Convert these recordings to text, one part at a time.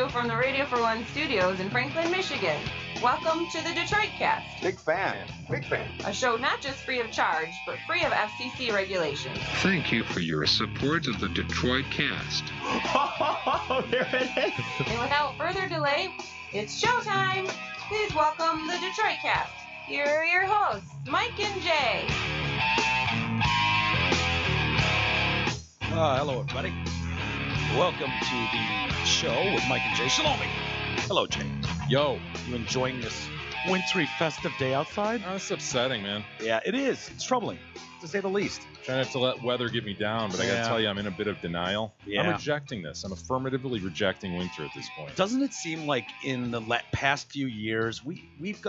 you from the Radio for One studios in Franklin, Michigan. Welcome to the Detroit Cast. Big fan. A show not just free of charge, but free of FCC regulations. Thank you for your support of the Detroit Cast. Oh, there it is. And without further delay, it's showtime. Please welcome the Detroit Cast. Here are your hosts, Mike and Jay. Hello, everybody. Welcome to the show with Mike and Jay. Shalomi. Hello, Jay. Yo. You enjoying this wintry, festive day outside? Oh, it's upsetting, man. Yeah, it is. It's troubling, to say the least. Trying not to let weather get me down, but I got to tell you, I'm in a bit of denial. Yeah. I'm rejecting this. I'm affirmatively rejecting winter at this point. Doesn't it seem like in the past few years, we've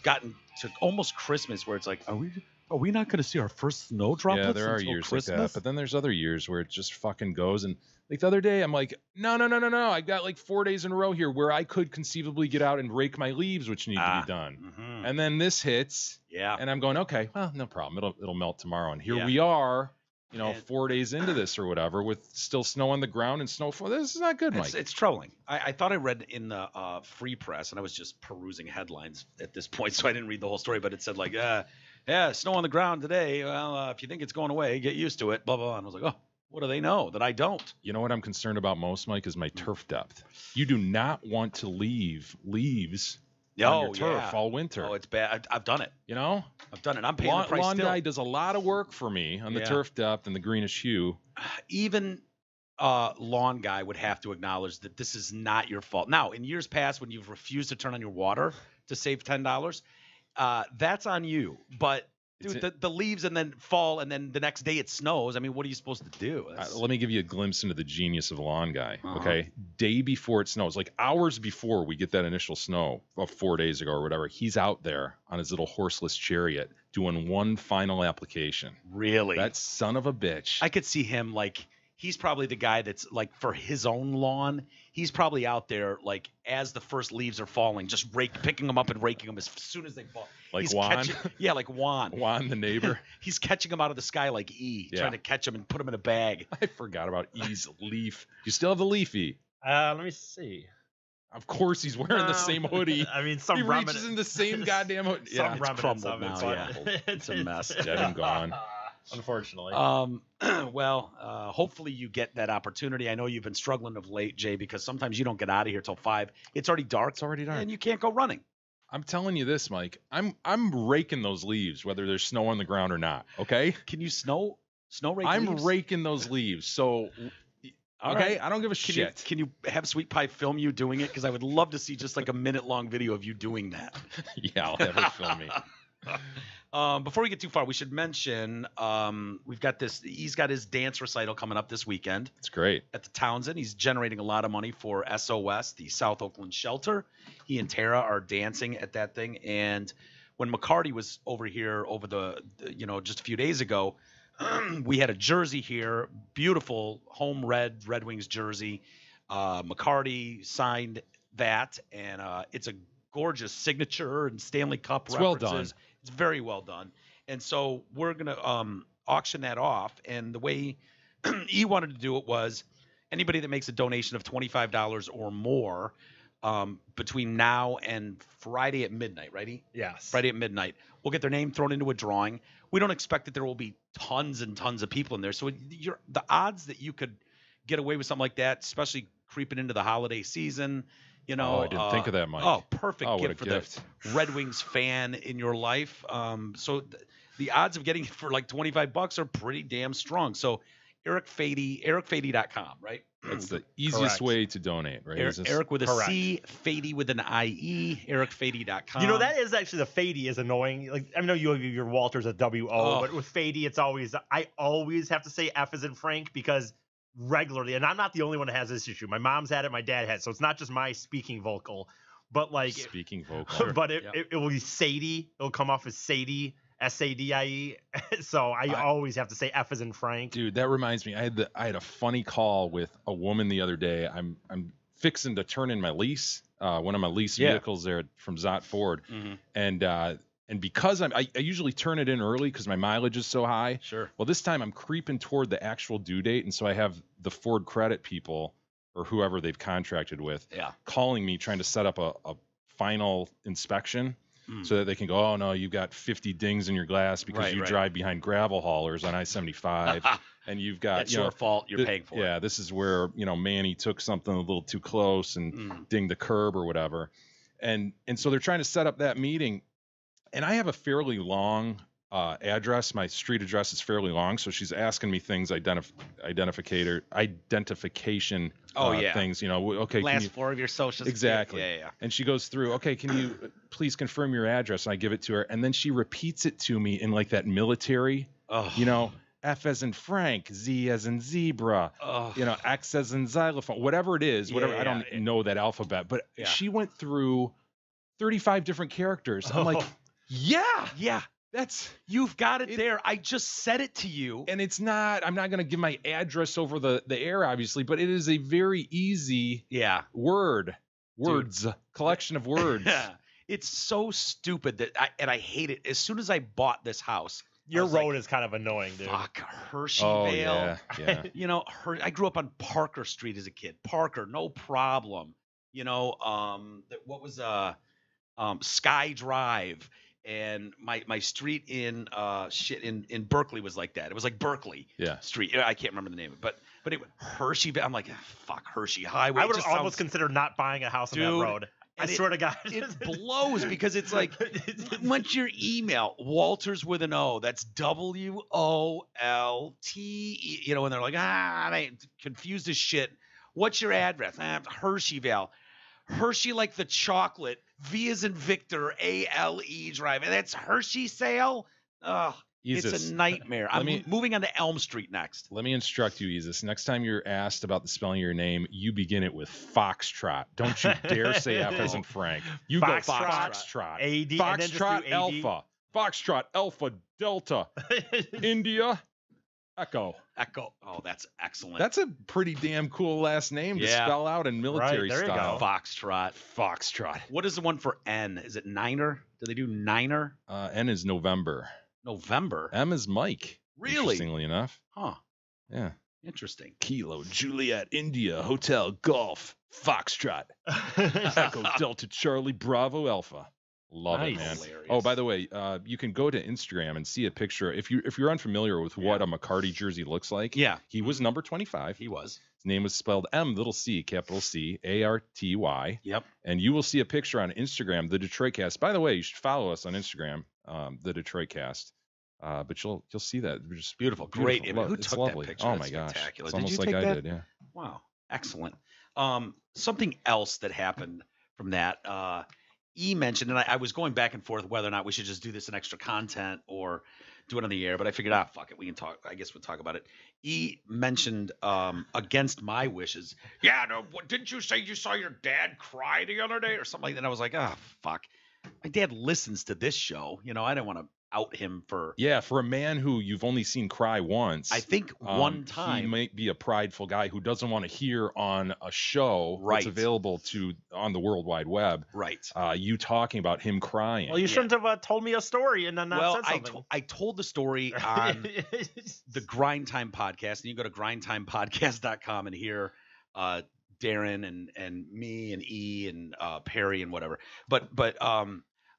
gotten to almost Christmas where it's like, are we not going to see our first snow droplets? Yeah, there are until years Christmas? like that, but then there's other years where it just fucking goes. And like the other day, I'm like, no. I got like 4 days in a row here where I could conceivably get out and rake my leaves, which need to be done. Mm-hmm. And then this hits. Yeah. And I'm going, okay, well, no problem. It'll melt tomorrow. And here Yeah. we are, 4 days into this or whatever, with still snow on the ground and snowfall. This is not good, Mike. It's troubling. I thought I read in the Free Press, and I was just perusing headlines at this point, so I didn't read the whole story, but it said like, yeah, snow on the ground today. Well, if you think it's going away, get used to it, blah, blah, blah. And I was like, oh, what do they know that I don't? You know what I'm concerned about most, Mike, is my turf depth. You do not want to leave leaves on your turf all winter. Oh, it's bad. I've done it. I've done it. I'm paying the price lawn still. guy does a lot of work for me on the turf depth and the greenish hue. Even lawn guy would have to acknowledge that this is not your fault. Now, in years past, when you've refused to turn on your water to save $10, that's on you. But dude, the leaves and then fall, and then the next day it snows. I mean, what are you supposed to do? Let me give you a glimpse into the genius of a lawn guy, Uh-huh. okay? Day before it snows, like hours before we get that initial snow of 4 days ago or whatever, he's out there on his little horseless chariot doing one final application. Really? That son of a bitch. I could see him like he's probably the guy that's like for his own lawn. He's probably out there like as the first leaves are falling, just picking them up and raking them as soon as they fall. Like Juan? Like Juan. Juan, the neighbor. He's catching them out of the sky like E, trying to catch them and put them in a bag. I forgot about E's leaf. You still have the leafy. Let me see. Of course, he's wearing the same hoodie. I mean, some he reaches in the same goddamn hoodie. Some It's remnants crumbled of it, now. but It's a mess. Dead and gone. Unfortunately. Hopefully you get that opportunity. I know you've been struggling of late, Jay, because sometimes you don't get out of here till 5. It's already dark. And you can't go running. I'm telling you this, Mike. I'm raking those leaves, whether there's snow on the ground or not. Okay? Can you snow rake I'm leaves? raking those leaves. So, All okay, right. I don't give a shit. Can you have Sweet Pie film you doing it? Because I would love to see just like a minute-long video of you doing that. Yeah, I'll have her film me. Before we get too far, we should mention we've got this. He's got his dance recital coming up this weekend. It's great. At the Townsend. He's generating a lot of money for SOS, the South Oakland shelter. He and Tara are dancing at that thing. And when McCarty was over here over the just a few days ago, we had a jersey here, beautiful home Red Wings jersey. McCarty signed that, and it's a gorgeous signature and Stanley Cup references. Well done. It's very well done. And so we're going to auction that off. And the way he wanted to do it was anybody that makes a donation of $25 or more between now and Friday at midnight, right? Yes. Friday at midnight. We'll get their name thrown into a drawing. We don't expect that there will be tons and tons of people in there. So the odds that you could get away with something like that, especially creeping into the holiday season, I didn't think of that, Mike. Oh, perfect gift for gift. the Red Wings fan in your life. So the odds of getting it for like $25 are pretty damn strong. So ericfady.com, right? That's the easiest way to donate, right? Eric with a Correct. C, Fady with an IE, ericfady.com. You know, that is actually the Fady is annoying. Like, I know you have your Walters at WO, but with Fady, I always have to say F as in Frank because regularly, and I'm not the only one that has this issue. My mom's had it, my dad had it, so it's not just my speaking vocal, but like speaking vocal. But it will be Sadie. It'll come off as Sadie, SADIE. So I always have to say F as in Frank. Dude, that reminds me. I had a funny call with a woman the other day. I'm fixing to turn in my lease, one of my lease vehicles there from Zott Ford, and because I usually turn it in early because my mileage is so high. Sure. Well, this time I'm creeping toward the actual due date, and so I have the Ford credit people or whoever they've contracted with, Yeah. calling me trying to set up a final inspection so that they can go, oh no, you've got 50 dings in your glass because you drive behind gravel haulers on I-75 and you've got, That's your fault. You're paying for it. Yeah, this is where, Manny took something a little too close and dinged the curb or whatever. And so they're trying to set up that meeting, and I have a fairly long address. My street address is fairly long, so she's asking me things, identification things. Okay, last 4 of your social. Exactly. Yeah. And she goes through. Okay, can you please confirm your address? And I give it to her, and then she repeats it to me in like that military. F as in Frank, Z as in zebra, X as in xylophone, whatever it is, I don't know that alphabet, but she went through 35 different characters. I'm like, yeah. You've got it there. I just said it to you. And it's not, I'm not going to give my address over the air, obviously, but it is a very easy collection of words. Yeah. It's so stupid that I hate it. As soon as I bought this house, your road is kind of annoing, dude. Fuck Hersheyville. Yeah. I grew up on Parker Street as a kid. Parker, no problem. What was Sky Drive. And my street in Berkeley was like that. It was like Berkeley Street. I can't remember the name of it, but it Hersheyville. I'm like, fuck Hershey Highway. I would have almost considered not buying a house on that road. I swear to God. It blows because it's like, what's your email? Walters with an O. That's WOLTE. And they're like, they confused as shit. What's your address? Hersheyville. Hershey like the chocolate. V as in Victor, ALE Drive. And that's Hershey Sale? It's a nightmare. I'm moving on to Elm Street next. Let me instruct you, Isis. Next time you're asked about the spelling of your name, you begin it with Foxtrot. Don't you dare say F as in Frank. You go Foxtrot. AD, Foxtrot Alpha. Foxtrot Alpha Delta. India. Echo. Oh, that's excellent. That's a pretty damn cool last name to spell out in military style. Foxtrot. What is the one for N? Is it Niner? Do they do Niner? N is November. M is Mike. Really? Interestingly enough. Huh. Yeah. Interesting. Kilo, Juliet, India, Hotel, Golf, Foxtrot. Echo, Delta, Charlie, Bravo, Alpha. Love it, man. Hilarious. Oh, by the way, you can go to Instagram and see a picture. If you're unfamiliar with what a McCarty jersey looks like, he was number 25. He was. His name was spelled M-C, capital C, A-R-T-Y. Yep. And you will see a picture on Instagram, the Detroit Cast. By the way, you should follow us on Instagram, the Detroit Cast. But you'll see that. Just beautiful. Great image. Who took that picture? Oh my gosh. Spectacular. It's almost did you like take I that? did, yeah. Wow. Excellent. Something else that happened from that. E mentioned, and I was going back and forth whether or not we should just do this in extra content or do it on the air, but I figured, fuck it, we can talk. I guess we'll talk about it. E mentioned, against my wishes, didn't you say you saw your dad cry the other day or something like that? And I was like, fuck. My dad listens to this show. I didn't want to out him for a man who you've only seen cry once. I think one time. He might be a prideful guy who doesn't want to hear on a show that's available on the World Wide Web. Right. You talking about him crying. Well, you shouldn't have told me a story and then not said something. I told the story on the Grind Time podcast, and you go to grindtimepodcast.com and hear Darren and me and E and Perry and whatever. But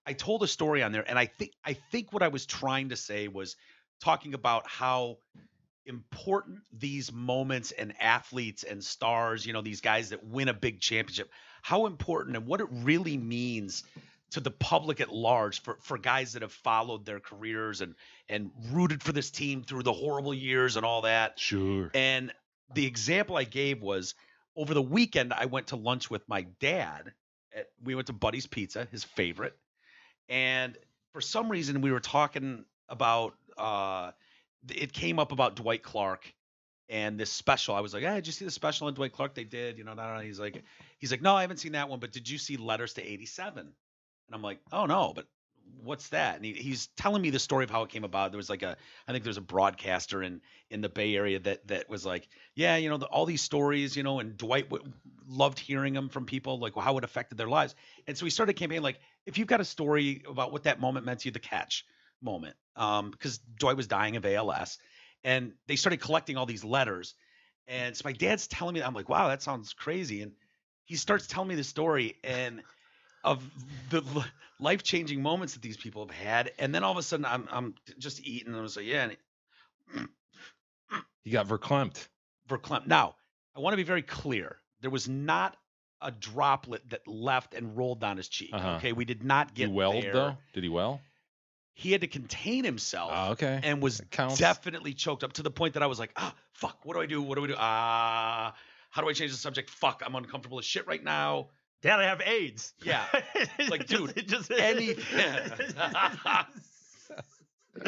I told a story on there, and I think what I was trying to say was talking about how important these moments and athletes and stars, these guys that win a big championship, how important and what it really means to the public at large for guys that have followed their careers and rooted for this team through the horrible years and all that. Sure. And the example I gave was over the weekend, I went to lunch with my dad. We went to Buddy's Pizza, his favorite. And for some reason, we were talking about it came up about Dwight Clark and this special. I was like, did you see the special on Dwight Clark they did? He's like, no, I haven't seen that one. But did you see Letters to 87? And I'm like, oh, no, but what's that? And he's telling me the story of how it came about. There was I think there's a broadcaster in the Bay Area that was like, all these stories, and Dwight loved hearing them from people, like how it affected their lives. And so he started a campaign like, if you've got a story about what that moment meant to you, the catch moment, because Dwight was dying of ALS, and they started collecting all these letters. And so my dad's telling me, I'm like, wow, that sounds crazy. And he starts telling me the story and of the life-changing moments that these people have had. And then all of a sudden I'm just eating and I was like, yeah. And He got verklempt. Now, I want to be very clear. There was not a droplet that left and rolled down his cheek. Okay, we did not get He welled there. though? Did he well? He had to contain himself. Okay. And was definitely choked up to the point that I was like, fuck, what do I do? What do we do? How do I change the subject? Fuck, I'm uncomfortable as shit right now. Dad, I have AIDS. Yeah. Like, dude, anything.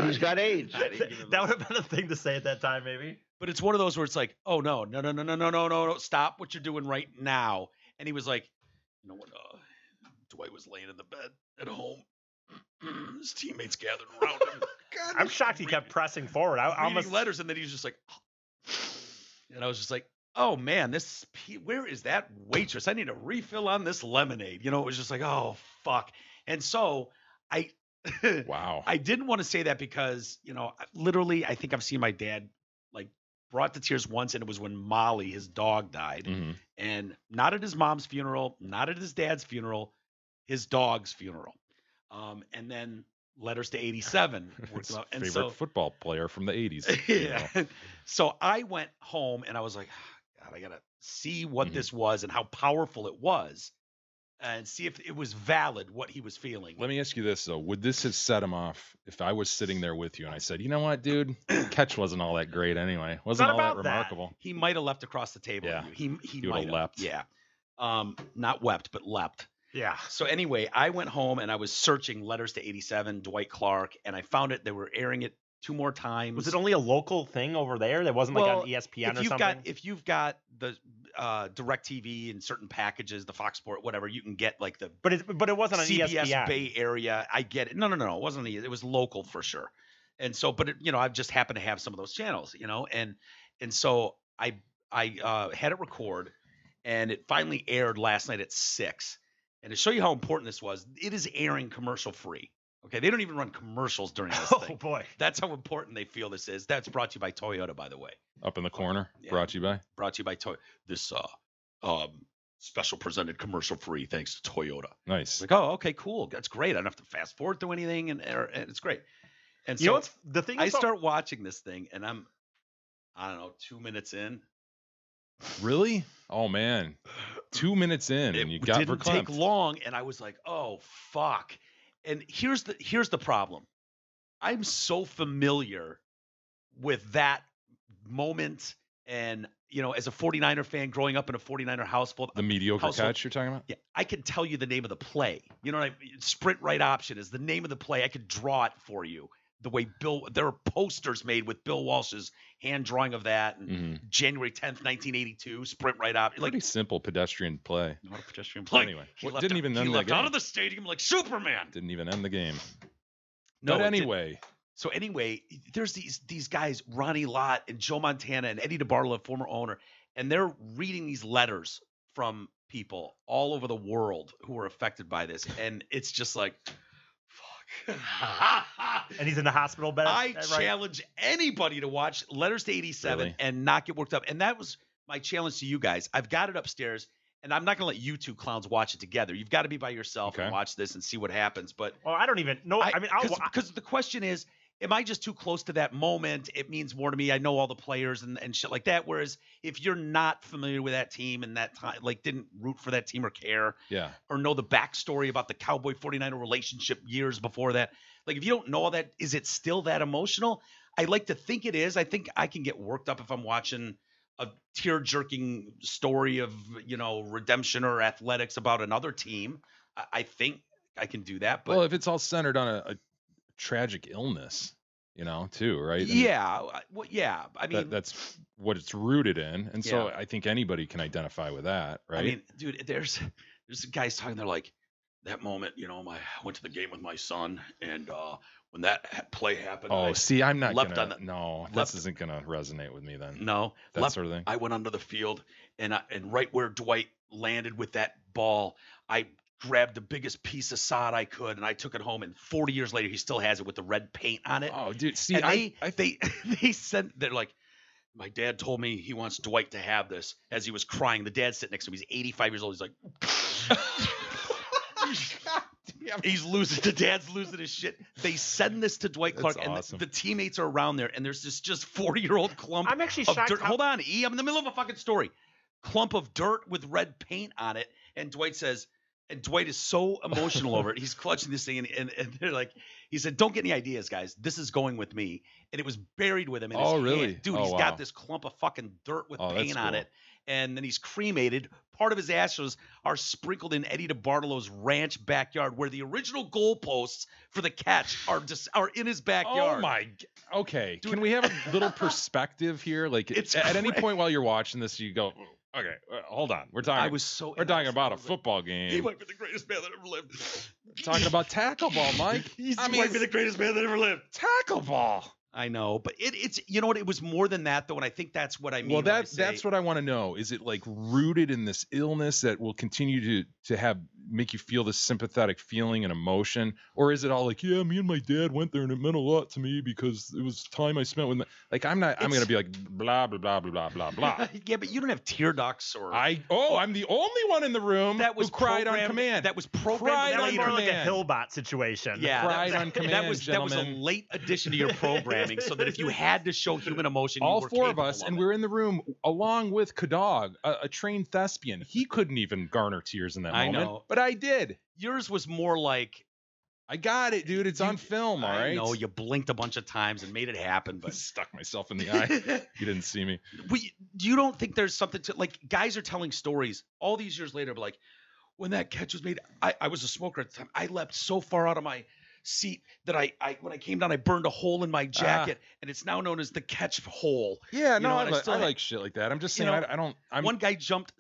He's got AIDS. That would have been a thing to say at that time, maybe. But it's one of those where it's like, oh, no, stop what you're doing right now. And he was like, you know what? Dwight was laying in the bed at home. His teammates gathered around him. God, I'm shocked he kept pressing forward. I almost letters, and then he was just like, and I was just like, oh man, where is that waitress? I need a refill on this lemonade. You know, it was just like, oh fuck. And so wow. I didn't want to say that because, you know, literally, I think I've seen my dad like brought to tears once, and it was when Molly, his dog, died. Mm-hmm. And not at his mom's funeral, not at his dad's funeral, his dog's funeral. And then letters to 87. And favorite football player from the 80s. Yeah. You know? So I went home and I was like, God, I got to see what this was and how powerful it was and see if it was valid what he was feeling. Let me ask you this, though. Would this have set him off if I was sitting there with you and I said, you know what, dude? Catch wasn't all that great anyway. Wasn't all that remarkable. He might have left across the table. Yeah. He would might have leapt. Yeah. Not wept, but leapt. Yeah. So anyway, I went home and I was searching letters to 87, Dwight Clark, and I found it. They were airing it 2 more times. Was it only a local thing over there? That wasn't like on ESPN or something? If you've got the DirecTV and certain packages, the Fox Sport, whatever, you can get like the But it wasn't on CBS ESPN. Bay Area. I get it. No. It wasn't. It was local for sure. And so, but you know, I've just happened to have some of those channels, you know, and so I had it record, and it finally aired last night at 6. And to show you how important this was, it is airing commercial free. Okay, they don't even run commercials during this thing. Oh boy, that's how important they feel this is. That's brought to you by Toyota, by the way. Up in the corner, yeah. Brought to you by Toyota. This special presented commercial free thanks to Toyota. Nice. Like, oh, okay, cool. That's great. I don't have to fast forward through anything, and it's great. And so you know what's the thing? I start watching this thing, and I don't know, 2 minutes in. Really? Oh man, 2 minutes in, and you got didn't take long, and I was like, oh fuck. And here's the problem. I'm so familiar with that moment, and you know, as a 49er fan growing up in a 49er household. The mediocre catch you're talking about? Yeah, I can tell you the name of the play. You know what I mean? Sprint right option is the name of the play. I could draw it for you. The way there are posters made with Bill Walsh's hand drawing of that, and January 10th, 1982, sprint right option. Pretty simple pedestrian play. Not a pedestrian play. Anyway, he didn't even end the game. He left out of the stadium like Superman. Didn't even end the game. No, but anyway. So anyway, there's these guys, Ronnie Lott and Joe Montana and Eddie DeBartolo, former owner, and they're reading these letters from people all over the world who are affected by this, and it's just like, fuck. And he's in the hospital bed. I challenge anybody to watch Letters to 87 and not get worked up, and that was my challenge to you guys. I've got it upstairs. And I'm not going to let you two clowns watch it together. You've got to be by yourself and watch this and see what happens. But I don't even know. Because the question is, am I just too close to that moment? It means more to me. I know all the players and shit like that. Whereas if you're not familiar with that team and that time, like didn't root for that team or care, or know the backstory about the Cowboy 49er relationship years before that, like if you don't know all that, is it still that emotional? I like to think it is. I think I can get worked up if I'm watching a tear-jerking story of, you know, redemption or athletics about another team. I think I can do that. But well, if it's all centered on a tragic illness, you know, too, right? And I mean, that's what it's rooted in, and so I think anybody can identify with that, right? I mean, dude, there's guys talking. They're like, that moment, you know, I went to the game with my son, and when that play happened. I'm not gonna. This isn't gonna resonate with me then. No, that sort of thing. I went under the field, and right where Dwight landed with that ball, I grabbed the biggest piece of sod I could, and I took it home. And 40 years later, he still has it with the red paint on it. Oh, dude, they said, they're like, My dad told me he wants Dwight to have this. As he was crying, the dad's sitting next to him. He's 85 years old. He's like, the dad's losing his shit. They send this to Dwight Clark, and awesome. the teammates are around there, and there's this just 40-year-old clump I'm actually of shocked. dirt. Hold on, E. I'm in the middle of a fucking story. Clump of dirt with red paint on it, and Dwight is so emotional over it. He's clutching this thing, and they're like, he said, "Don't get any ideas, guys. This is going with me." And it was buried with him in his hand. Really? Dude, he's got this clump of fucking dirt with paint on cool. it. And then he's cremated. Part of his ashes are sprinkled in Eddie DeBartolo's ranch backyard, where the original goalposts for the catch are in his backyard. Oh my! Okay, Dude. can we have a little perspective here? Like, at any point while you're watching this, you go, "Okay, hold on. We're talking about a football game. He might be the greatest man that ever lived. Talking about tackle ball, Mike. He might be the greatest man that ever lived. Tackle ball. I know, but it's you know what? It was more than that, though, and I think that's what I mean. Well, that's what I want to know. Is it like rooted in this illness that will continue to make you feel this sympathetic feeling and emotion, or is it all like, yeah, me and my dad went there and it meant a lot to me because it was time I spent with I'm gonna be like blah blah blah blah blah blah. Yeah, but you don't have tear ducts or I'm the only one in the room that was who cried on command. That was programmed. That was more like a command. Hillbot situation. Yeah, cried on command. That was a late addition to your programming, so that if you had to show human emotion, all you were four of us, capable and of we're in the room along with Kadog, a trained thespian. He couldn't even garner tears in that moment. know. But I did. Yours was more like, I got it, dude. It's on film, all right? I know, you blinked a bunch of times and made it happen, but stuck myself in the eye. You didn't see me. You don't think there's something to, like, guys are telling stories all these years later, but like, when that catch was made, I was a smoker at the time. I leapt so far out of my seat that I when I came down, I burned a hole in my jacket, and it's now known as the catch hole. Yeah, You no, know, I like shit like that. I'm just saying, one guy jumped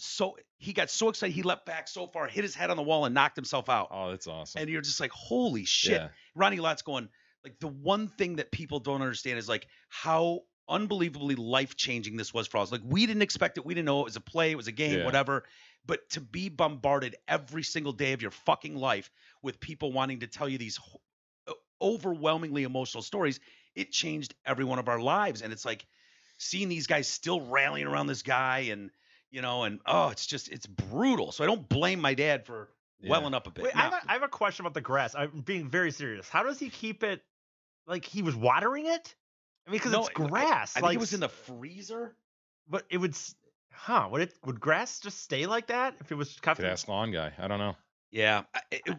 he got so excited, he leapt back so far, hit his head on the wall, and knocked himself out. Oh, that's awesome. And you're just like, holy shit. Yeah. Ronnie Lott's going, like, the one thing that people don't understand is like how unbelievably life-changing this was for us. Like, we didn't expect it. We didn't know it was a play, it was a game, whatever. But to be bombarded every single day of your fucking life with people wanting to tell you these overwhelmingly emotional stories, it changed every one of our lives. And it's like seeing these guys still rallying around this guy, and it's brutal. So I don't blame my dad for welling up a bit. Wait, I have a question about the grass. I'm being very serious. How does he keep it? Like, he was watering it? I mean, because it's grass. I think it was in the freezer. But it would, would grass just stay like that if it was cut? Could ask lawn guy. I don't know. Yeah,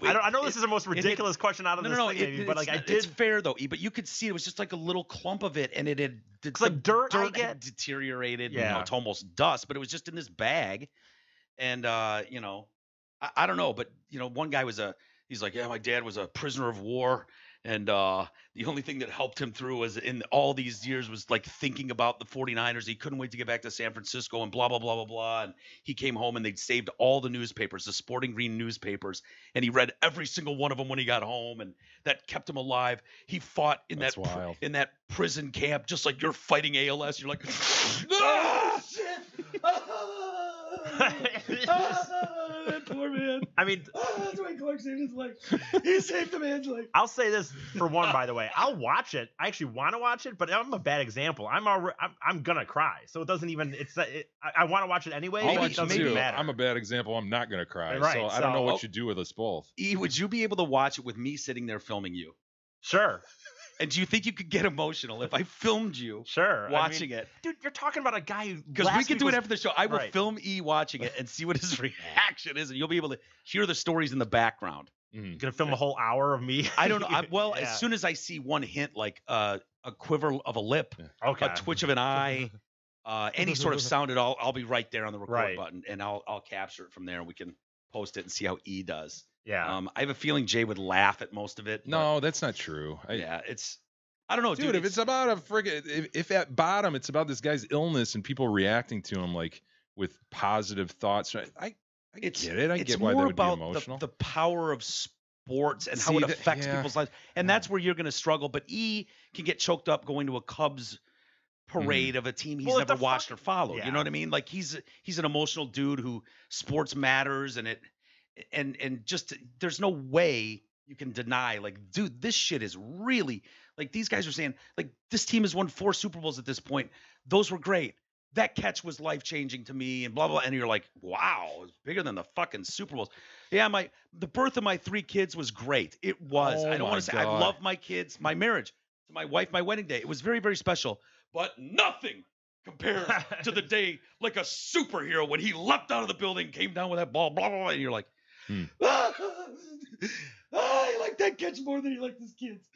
I know this is the most ridiculous question out of this thing, maybe, but like it's fair though, but you could see it was just like a little clump of it, and it's like dirt had deteriorated, to almost dust, but it was just in this bag, and I don't know, but one guy he's like, yeah, my dad was a prisoner of war, and the only thing that helped him through was in all these years was like thinking about the 49ers. He couldn't wait to get back to San Francisco and blah, blah, blah, blah, blah. And he came home and they'd saved all the newspapers, the Sporting Green newspapers. And he read every single one of them when he got home, and that kept him alive. He fought in that prison camp, just like you're fighting ALS. You're like, oh, shit. That poor man. I mean, that's why Clark saved his life. He saved the man's life. I'll say this for one, by the way. I'll watch it. I actually want to watch it, but I'm a bad example. I'm gonna cry, so it doesn't even. I want to watch it anyway. It doesn't matter. I'm a bad example. I'm not gonna cry, right, so I don't know what you do with us both. E, would you be able to watch it with me sitting there filming you? Sure. And do you think you could get emotional if I filmed you watching it? Dude, you're talking about a guy who... Because we can do it after the show. I will film E watching it and see what his reaction is, and you'll be able to hear the stories in the background. You're going to film a whole hour of me? I don't know. As soon as I see one hint, like a quiver of a lip, a twitch of an eye, any sort of sound at all, I'll be right there on the record button, and I'll capture it from there, and we can post it and see how E does. Yeah. I have a feeling Jay would laugh at most of it. No, that's not true. I don't know, dude. If it's about a friggin', if at bottom it's about this guy's illness and people reacting to him like with positive thoughts, I get it. I get why they would be emotional. The power of sports and how it affects people's lives, and that's where you're going to struggle. But E can get choked up going to a Cubs parade of a team he's never watched or followed. You know what I mean? Like he's an emotional dude who sports matters, and just there's no way you can deny. Like, dude, this shit is really like these guys are saying like this team has won 4 Super Bowls at this point. Those were great. That catch was life changing to me, and blah blah. And you're like, wow, it's bigger than the fucking Super Bowls. Yeah, the birth of my 3 kids was great. It was. Oh I don't want to say I God. love my kids, my marriage, to my wife, my wedding day. It was very very special, but nothing compares to the day like a superhero when he leapt out of the building, came down with that ball, blah blah blah, and you're like, I like that catch more than you like this kid's.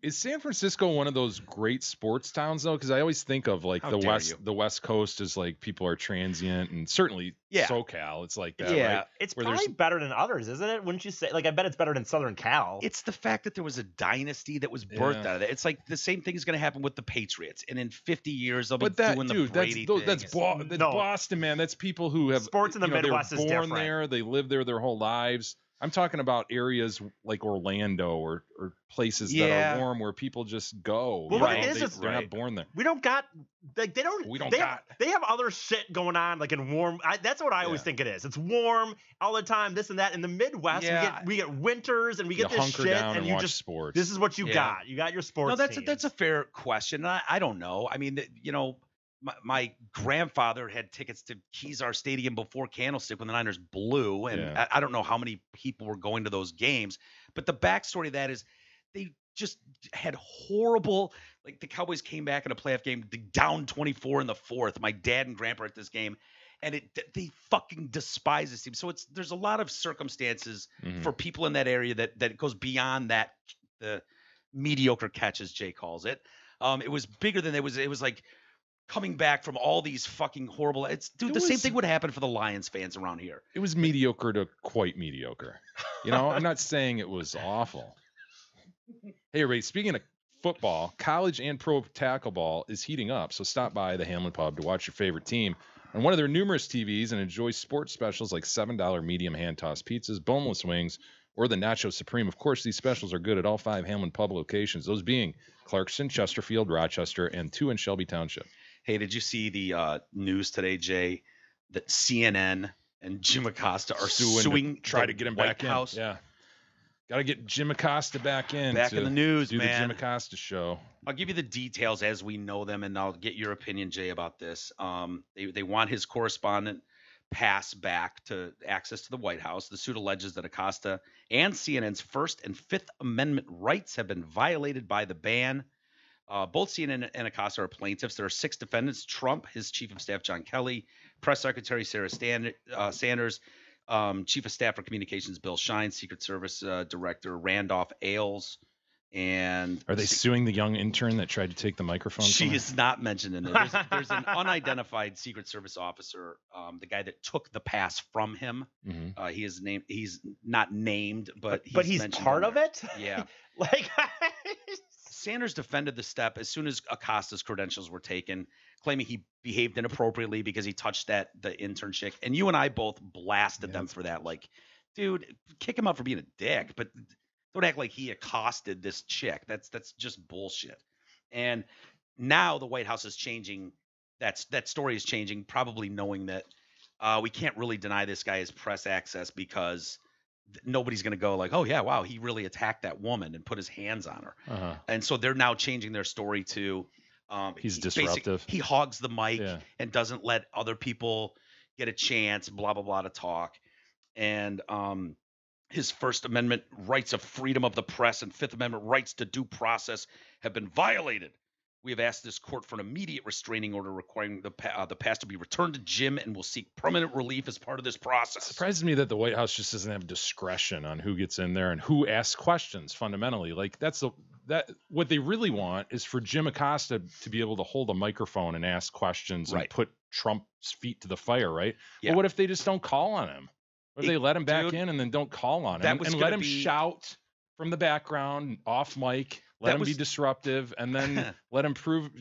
Is San Francisco one of those great sports towns though? Because I always think of like How the dare you. West Coast is like people are transient, and certainly Yeah. SoCal, it's like that. Yeah. Right? It's Where probably there's- better than others, isn't it? Wouldn't you say? Like, I bet it's better than Southern Cal. It's the fact that there was a dynasty that was birthed Yeah. out of that. It's like the same thing is going to happen with the Patriots, and in 50 years they'll be But that doing dude, the Brady thing. that's No. Boston, man. That's people who have Sports in the you know, Midwest they is were born different. there, they live there their whole lives. I'm talking about areas like Orlando or places that Yeah. are warm where people just go. Well, you right. know, It is just- they're right. not born there. We don't got like they don't. We don't they got- Have, they have other shit going on like in warm. That's what I always Yeah. think it is. It's warm all the time. This and that. In the Midwest, Yeah. we get winters and we get You this hunker shit, down and you watch just sports. this is what you Yeah. got. You got your sports. No, that's teams. a fair question. I don't know. I mean, you know, my grandfather had tickets to Kezar Stadium before Candlestick when the Niners blew, and Yeah. I don't know how many people were going to those games. But the backstory of that is they just had horrible. Like the Cowboys came back in a playoff game down 24 in the 4th. My dad and grandpa were at this game, and they fucking despise this team. So there's a lot of circumstances Mhm. for people in that area that goes beyond that the mediocre catch, as Jay calls it. It was bigger than it was. It was like coming back from all these fucking horrible. It The same was- thing would happen for the Lions fans around here. It was mediocre to quite mediocre. You know, I'm not saying it was awful. Hey, everybody, speaking of football, college and pro tackle ball is heating up, so stop by the Hamlin Pub to watch your favorite team on one of their numerous TVs and enjoy sports specials like $7 medium hand-tossed pizzas, boneless wings, or the Nacho Supreme. Of course, these specials are good at all 5 Hamlin Pub locations, those being Clarkson, Chesterfield, Rochester, and 2 in Shelby Township. Hey, did you see the news today, Jay, that CNN and Jim Acosta are suing to try the to get him White back House? in. Yeah. Got to get Jim Acosta back in. Back in the news, do man. the Jim Acosta show. I'll give you the details as we know them, and I'll get your opinion, Jay, about this. They want his correspondent pass back to access to the White House. The suit alleges that Acosta and CNN's First and Fifth Amendment rights have been violated by the ban. Both CNN and Acosta are plaintiffs. There are 6 defendants: Trump, his chief of staff John Kelly, press secretary Sarah Sanders, chief of staff for communications Bill Shine, Secret Service director Randolph Ailes, and Are they suing the young intern that tried to take the microphone? she from her? is not mentioned in there. There's an unidentified Secret Service officer, the guy that took the pass from him. Mhm. He's not named, but he's mentioned part in of there. it. Yeah. Like, Sanders defended the step as soon as Acosta's credentials were taken, claiming he behaved inappropriately because he touched the intern chick. And you and I both blasted them for that. Like, dude, kick him out for being a dick, but don't act like he accosted this chick. That's just bullshit. And now the White House is changing. That story is changing, probably knowing that we can't really deny this guy his press access because nobody's going to go like, oh yeah, wow, he really attacked that woman and put his hands on her. Uh-huh. And so they're now changing their story to He's basically- disruptive. He hogs the mic Yeah. and doesn't let other people get a chance, blah blah blah, to talk. And his First Amendment rights of freedom of the press and Fifth Amendment rights to due process have been violated. We have asked this court for an immediate restraining order requiring the pass to be returned to Jim, and will seek permanent relief as part of this process. Surprises me that the White House just doesn't have discretion on who gets in there and who asks questions. Fundamentally, like that what they really want is for Jim Acosta to be able to hold a microphone and ask questions and Right. put Trump's feet to the fire, right? Yeah. Well, what if they just don't call on him? What if they let him back Dude, in and then don't call on that him was and gonna let him be- shout from the background off mic? Let That him be was- disruptive, and then let him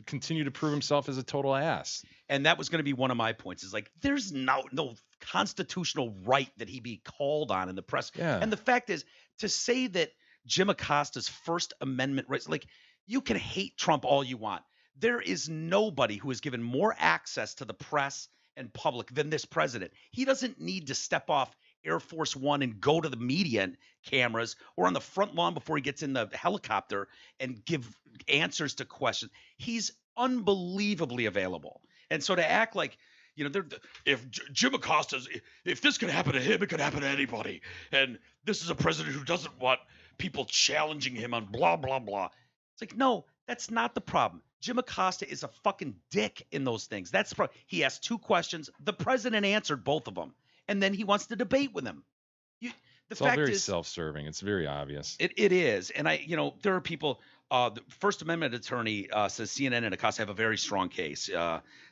continue to prove himself as a total ass. And that was going to be one of my points, is like, there's no constitutional right that he be called on in the press. Yeah. And the fact is, to say that Jim Acosta's First Amendment rights, like, you can hate Trump all you want. There is nobody who has given more access to the press and public than this president. He doesn't need to step off Air Force One and go to the media cameras or on the front lawn before he gets in the helicopter and give answers to questions. He's unbelievably available. And so to act like, if Jim Acosta's, if this could happen to him, it could happen to anybody. And this is a president who doesn't want people challenging him on blah, blah, blah. It's like, no, that's not the problem. Jim Acosta is a fucking dick in those things. That's the problem. He asked 2 questions. The president answered both of them. And then he wants to debate with him. It's all very self-serving. It's very obvious. It is. And there are people, the First Amendment attorney says CNN and Acosta have a very strong case.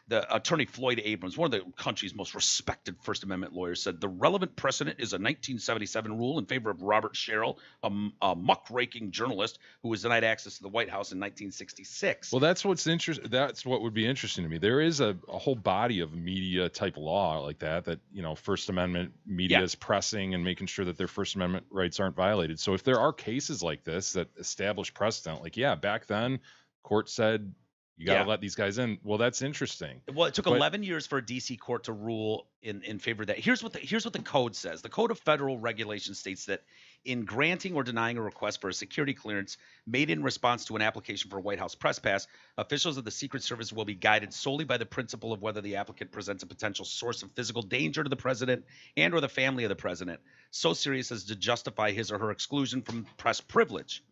The attorney Floyd Abrams, one of the country's most respected First Amendment lawyers, said the relevant precedent is a 1977 rule in favor of Robert Sherrill, a muckraking journalist who was denied access to the White House in 1966. Well, that's what's interesting. That's what would be interesting to me. There is a whole body of media type law like that First Amendment media is pressing and making sure that their First Amendment rights aren't violated. So if there are cases like this that establish precedent, back then, court said you got to let these guys in. Well, that's interesting. Well, it took 11 years for a D.C. court to rule in favor of that. Here's what the code says. The Code of Federal Regulations states that in granting or denying a request for a security clearance made in response to an application for a White House press pass, officials of the Secret Service will be guided solely by the principle of whether the applicant presents a potential source of physical danger to the president and or the family of the president, so serious as to justify his or her exclusion from press privilege.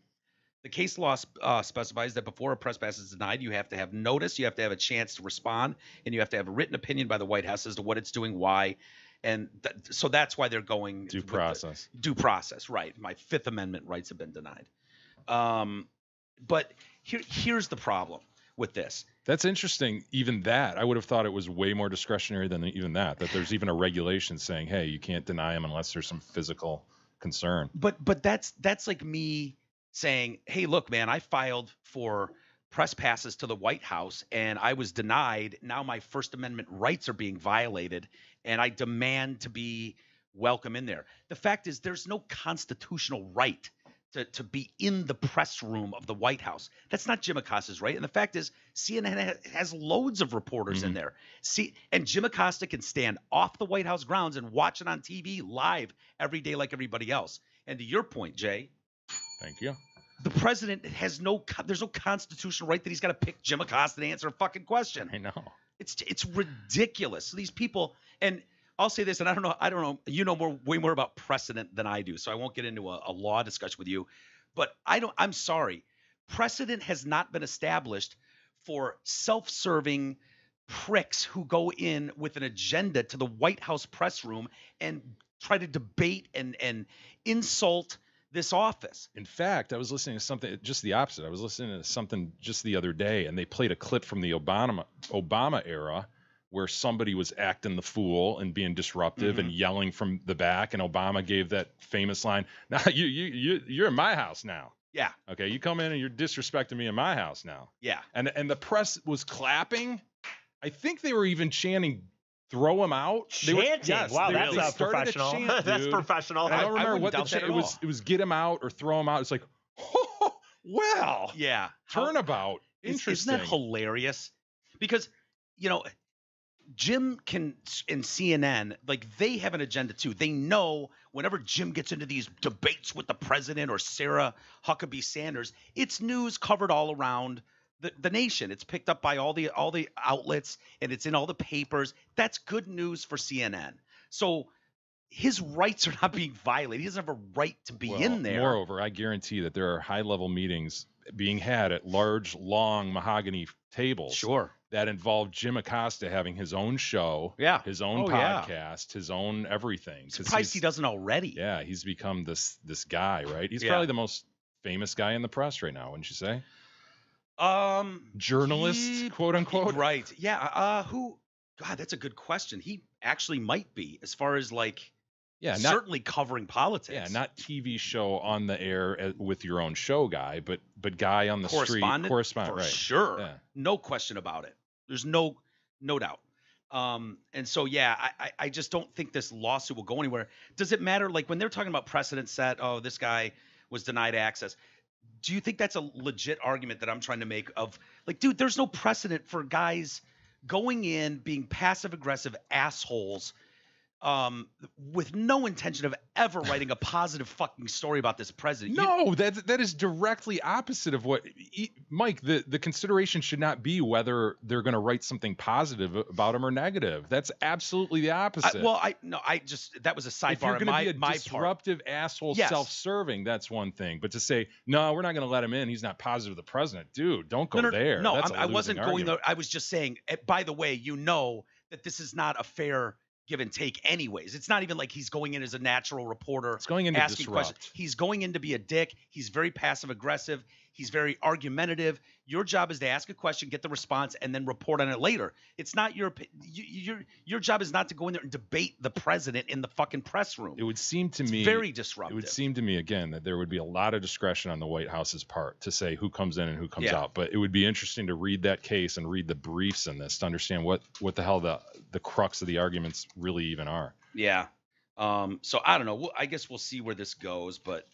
The case law specifies that before a press pass is denied, you have to have notice, you have to have a chance to respond, and you have to have a written opinion by the White House as to what it's doing, why. And so that's why they're going due process. Due process, right. My Fifth Amendment rights have been denied. But here's the problem with this. That's interesting. Even that, I would have thought it was way more discretionary than even that there's even a regulation saying, hey, you can't deny him unless there's some physical concern. But that's like me saying, hey, look, man, I filed for press passes to the White House and I was denied. Now my First Amendment rights are being violated and I demand to be welcome in there. The fact is there's no constitutional right to be in the press room of the White House. That's not Jim Acosta's right. And the fact is CNN has loads of reporters in there. And Jim Acosta can stand off the White House grounds and watch it on TV live every day like everybody else. And to your point, Jay, thank you. The president there's no constitutional right that he's got to pick Jim Acosta to answer a fucking question. I know. It's ridiculous. So these people, and I'll say this, and I don't know, you know way more about precedent than I do, so I won't get into a law discussion with you. But I'm sorry. Precedent has not been established for self-serving pricks who go in with an agenda to the White House press room and try to debate and insult this office. In fact, I was listening to something just the opposite. I was listening to something just the other day, and they played a clip from the Obama era where somebody was acting the fool and being disruptive and yelling from the back, and Obama gave that famous line, "Now you're in my house now." Yeah. Okay, you come in and you're disrespecting me in my house now. Yeah. And the press was clapping. I think they were even chanting, "Throw him out." Chanting. Wow, that's professional. That's professional. I don't remember what the chant was. It was "get him out" or "throw him out." It's like, oh, well, yeah, turnabout. Interesting. Isn't that hilarious? Because Jim and CNN, like, they have an agenda too. They know whenever Jim gets into these debates with the president or Sarah Huckabee Sanders, it's news covered all around the nation. It's picked up by all the outlets and it's in all the papers. That's good news for CNN. So his rights are not being violated. He doesn't have a right to be in there. Moreover, I guarantee that there are high-level meetings being had at large, long mahogany tables. Sure. That involve Jim Acosta having his own show, his own podcast, his own everything. Surprised he doesn't already. Yeah, he's become this guy, right? He's probably the most famous guy in the press right now, wouldn't you say? Journalist, quote unquote. Right. Yeah. God, that's a good question. He actually might be, as far as certainly covering politics. Yeah, not TV show on the air with your own show guy, but guy on the street, correspondent, for right? Sure. Yeah. No question about it. There's no doubt. And so, I just don't think this lawsuit will go anywhere. Does it matter? Like when they're talking about precedent set, this guy was denied access. Do you think that's a legit argument that I'm trying to make of like, dude, there's no precedent for guys going in, being passive aggressive assholes, with no intention of ever writing a positive fucking story about this president. No, that is directly opposite of what Mike. The consideration should not be whether they're going to write something positive about him or negative. That's absolutely the opposite. That was a sidebar. If you're going to be a my disruptive asshole, Yes. self-serving, that's one thing. But to say no, we're not going to let him in. He's not positive to the president, dude. Don't go there. No, That's I wasn't going argument. there. I was just saying. By the way, you know that this is not a fair give and take anyways. It's not even like he's going in as a natural reporter. It's going in to asking disrupt. questions. He's going in to be a dick. He's very passive aggressive. He's very argumentative. Your job is to ask a question, get the response, and then report on it later. It's not your job is not to go in there and debate the president in the fucking press room. It would seem to me very disruptive. It would seem to me again that there would be a lot of discretion on the White House's part to say who comes in and who comes out. But it would be interesting to read that case and read the briefs in this to understand what the hell the crux of the arguments really even are. Yeah. So I don't know. I guess we'll see where this goes, but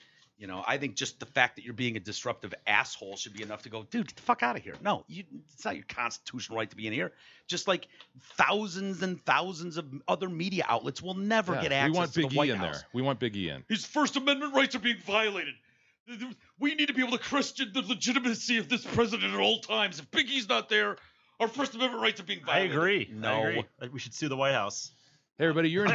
I think just the fact that you're being a disruptive asshole should be enough to go, dude, get the fuck out of here. No, it's not your constitutional right to be in here. Just like thousands and thousands of other media outlets will never get access to the White House. There. We want Big E in. His First Amendment rights are being violated. We need to be able to question the legitimacy of this president at all times. If Big E's not there, our First Amendment rights are being violated. I agree. No. I agree. We should sue the White House. Hey, everybody, your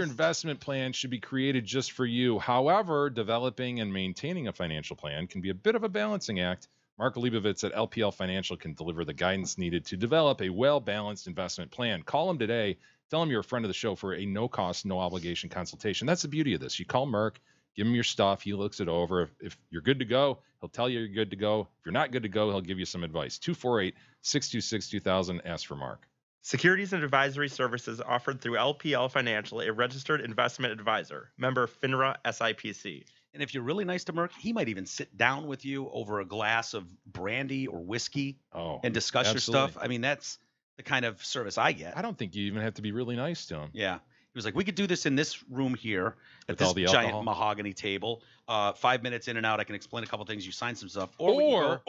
investment plan should be created just for you. However, developing and maintaining a financial plan can be a bit of a balancing act. Mark Leibovitz at LPL Financial can deliver the guidance needed to develop a well-balanced investment plan. Call him today. Tell him you're a friend of the show for a no-cost, no-obligation consultation. That's the beauty of this. You call Mark, give him your stuff. He looks it over. If you're good to go, he'll tell you you're good to go. If you're not good to go, he'll give you some advice. 248-626-2000. Ask for Mark. Securities and advisory services offered through LPL Financial, a registered investment advisor. Member FINRA SIPC. And if you're really nice to Merck, he might even sit down with you over a glass of brandy or whiskey and discuss your stuff. I mean, that's the kind of service I get. I don't think you even have to be really nice to him. Yeah. He was like, we could do this in this room here at With all this the giant alcohol? mahogany table. 5 minutes in and out. I can explain a couple things. You sign some stuff. Or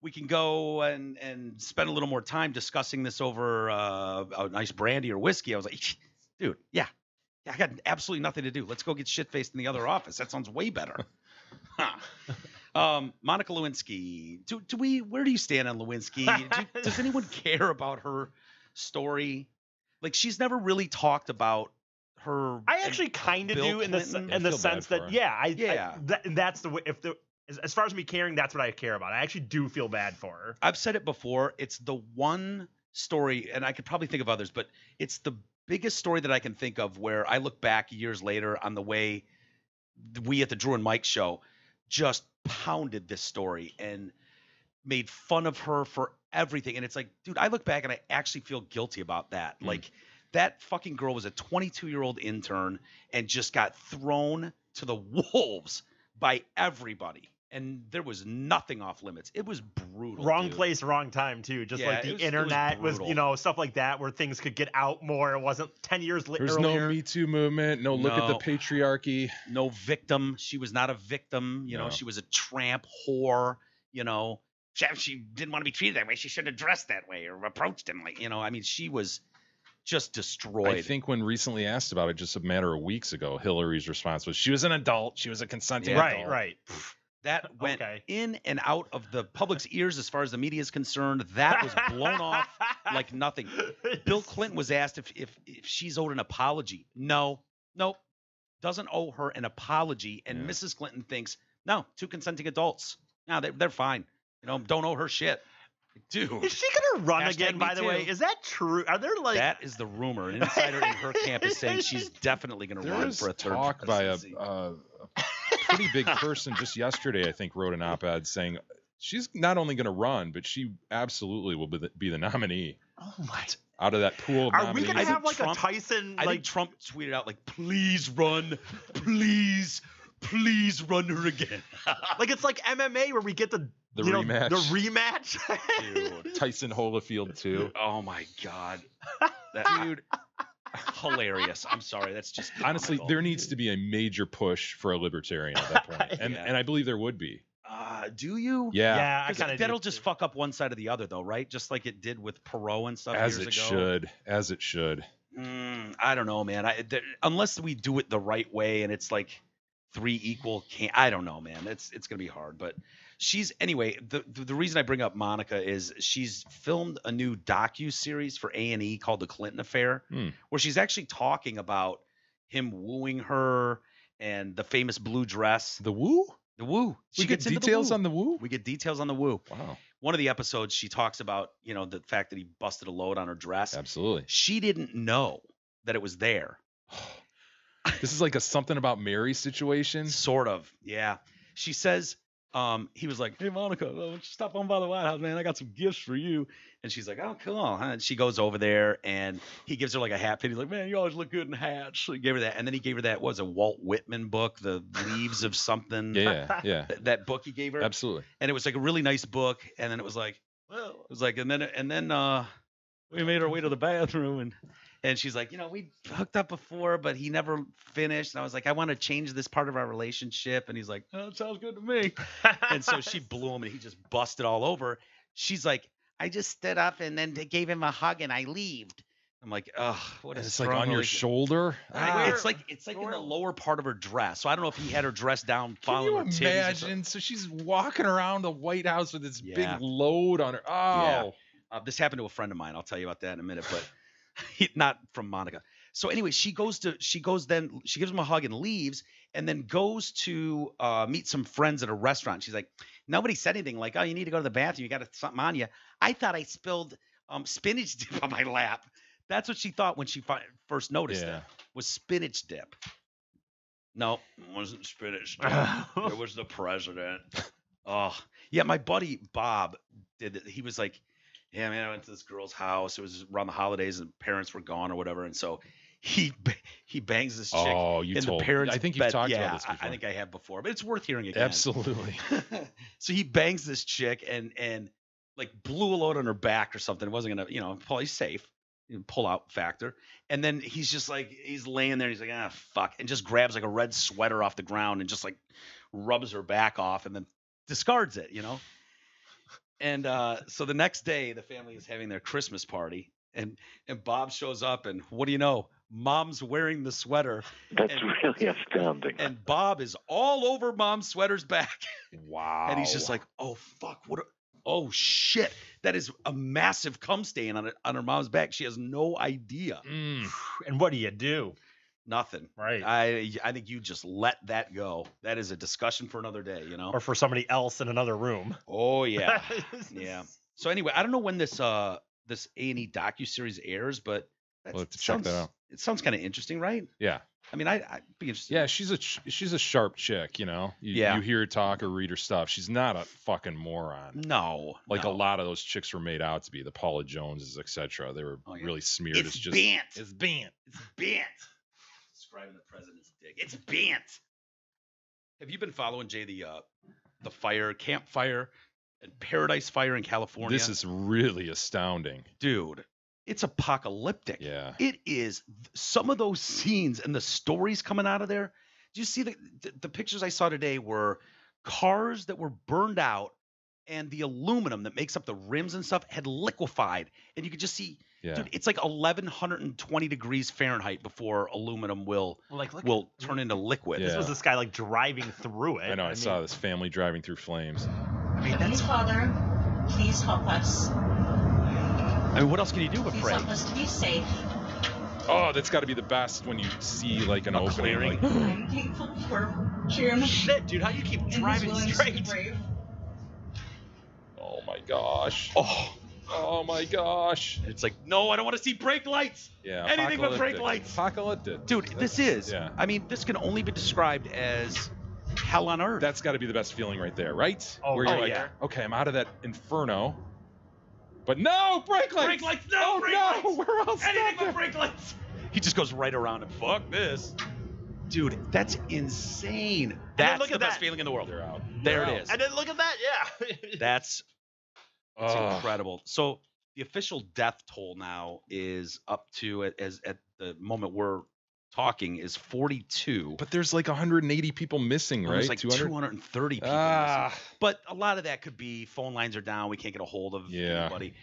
we can go and spend a little more time discussing this over a nice brandy or whiskey. I was like, dude, yeah, I got absolutely nothing to do. Let's go get shit-faced in the other office. That sounds way better. Monica Lewinsky. Where do you stand on Lewinsky? Does anyone care about her story? Like, she's never really talked about her. I actually kind of do in the sense that that's the way. As far as me caring, that's what I care about. I actually do feel bad for her. I've said it before. It's the one story, and I could probably think of others, but it's the biggest story that I can think of where I look back years later on the way we at the Drew and Mike show just pounded this story and made fun of her for everything. And it's like, dude, I look back and I actually feel guilty about that. Like, that fucking girl was a 22-year-old intern and just got thrown to the wolves by everybody. And there was nothing off limits. It was brutal. Wrong place, wrong time, too. Just like the internet was, stuff like that where things could get out more. It wasn't 10 years later. There's no Me Too movement. No look at the patriarchy. No victim. She was not a victim. You know, she was a tramp whore. She didn't want to be treated that way. She shouldn't have dressed that way or approached him like, I mean, she was just destroyed. I think when recently asked about it just a matter of weeks ago, Hillary's response was she was an adult. She was a consenting adult. Right. That went in and out of the public's ears as far as the media is concerned. That was blown off like nothing. Bill Clinton was asked if she's owed an apology. Nope. Doesn't owe her an apology. And Mrs. Clinton thinks, no, two consenting adults. No, they're fine. Don't owe her shit. Dude. Is she going to run again, by the way? Is that true? Are there like... That is the rumor. An insider in her camp is saying she's definitely going to run for a third talk by presidency. a pretty big person just yesterday, I think, wrote an op-ed saying she's not only going to run, but she absolutely will be the nominee. Oh, what? Out of that pool of nominees. Are we going to have like Trump, a Tyson... I think Trump tweeted out, like, please run. Please run her again. Like, it's like MMA where we get the rematch. The rematch. Dude, Tyson Holyfield, too. Oh, my God. Dude... Hilarious. I'm sorry. That's just honestly, there needs to be a major push for a libertarian at that point, and I believe there would be. Do you? Yeah. I kind of. That'll just fuck up one side or the other, though, right? Just like it did with Perot and stuff As years it ago. should. As it should. I don't know, man. Unless we do it the right way and it's like 3 equal, I don't know, man. It's gonna be hard. But anyway. The reason I bring up Monica is she's filmed a new docu-series for A&E called The Clinton Affair, where she's actually talking about him wooing her and the famous blue dress. The woo? The woo. We get details on the woo? We get details on the woo. Wow. One of the episodes, she talks about, the fact that he busted a load on her dress. Absolutely. She didn't know that it was there. This is like a something about Mary situation. Sort of, yeah. She says, he was like, "Hey, Monica, why don't you stop on by the White House, man? I got some gifts for you." And she's like, "Oh, cool." And she goes over there, and he gives her like a hat pin. He's like, "Man, you always look good in hats." So he gave her that, and then he gave her that a Walt Whitman book, The Leaves of Something. Yeah. That book he gave her. Absolutely. And it was like a really nice book. And then it was like, and then we made our way to the bathroom, and she's like, we hooked up before, but he never finished. And I was like, I want to change this part of our relationship. And he's like, "Oh, that sounds good to me." And so she blew him, and he just busted all over. She's like, "I just stood up and then they gave him a hug and I leaved." I'm like, "Ugh, what is it's like on your shoulder? It's like in the lower part of her dress. So I don't know if he had her dress down. Can you her imagine? So she's walking around the White House with this big Yeah. load on her. Oh. Yeah. This happened to a friend of mine. I'll tell you about that in a minute, but not from Monica. So anyway, she gives him a hug and leaves, and then goes to meet some friends at a restaurant. She's like, nobody said anything like, "Oh, you need to go to the bathroom. You got something on you." I thought I spilled spinach dip on my lap. That's what she thought when she first noticed it, was spinach dip. No, it wasn't spinach dip. It was the president. Oh, yeah, my buddy Bob did it. He was like, "Yeah, man, I went to this girl's house. It was around the holidays and parents were gone or whatever." And so he bangs this chick the parents' I think you've bed. talked about this before. I think I have before, but it's worth hearing again. Absolutely. So he bangs this chick and like blew a load on her back or something. It wasn't gonna, he's safe. Pull out factor. And then he's just like, he's laying there. He's like, "Ah, fuck," and just grabs like a red sweater off the ground and just like rubs her back off and then discards it, And so the next day, the family is having their Christmas party, and Bob shows up, and what do you know? Mom's wearing the sweater. That's really astounding. And Bob is all over Mom's sweater's back. Wow. And he's just like, "Oh, fuck. Oh, shit. That is a massive cum stain on her mom's back. She has no idea." And what do you do? Nothing. Right. I think you just let that go. That is a discussion for another day, Or for somebody else in another room. Oh, yeah. Yeah. So anyway, I don't know when this A&E docuseries airs, but we'll have to check that out. It sounds kind of interesting, right? Yeah. I mean, I'd be interested. Yeah, she's a sharp chick, You hear her talk or read her stuff. She's not a fucking moron. No. A lot of those chicks were made out to be, the Paula Joneses, etc. They were really smeared as just bent. It's bent. It's bent. Describing the president's dick. It's bent. Have you been following, Jay, the fire, Camp Fire and Paradise Fire in California? This is really astounding. Dude, it's apocalyptic. Yeah. It is. Some of those scenes and the stories coming out of there. Do you see the pictures I saw today were cars that were burned out, and the aluminum that makes up the rims and stuff had liquefied, and you could just see. Yeah. Dude, it's like 1120 degrees Fahrenheit before aluminum will turn into liquid. Yeah. This was this guy like driving through it. I know. I saw this family driving through flames. Heavenly Father, please help us. I mean, what else can you do but Please pray? help us to be safe. Oh, that's got to be the best when you see like an opening. clearing. Like, I'm thankful for Jim Shit, dude, how do you keep and his driving willingness to be straight? brave. oh my gosh. Oh my gosh. It's like, no, I don't want to see brake lights. Yeah. Anything but brake apocalyptic. lights. Apocalyptic. Dude, this is. Yeah. I mean, this can only be described as hell on earth. That's got to be the best feeling right there, right? Oh, Where you're oh, like, yeah. okay, I'm out of that inferno. But no, brake lights. Brake lights, no, brake lights. We're all stuck. Anything but brake lights. He just goes right around and fuck this. Dude, that's insane. That's look the at best that. feeling in the world. They're out. There They're it out. is. And then look at that, yeah. That's Ugh. incredible. So the official death toll now is up to, as at the moment we're talking, is 42. But there's like 180 people missing, right? There's like 230 people Ah. missing. But a lot of that could be phone lines are down. We can't get a hold of Yeah. anybody.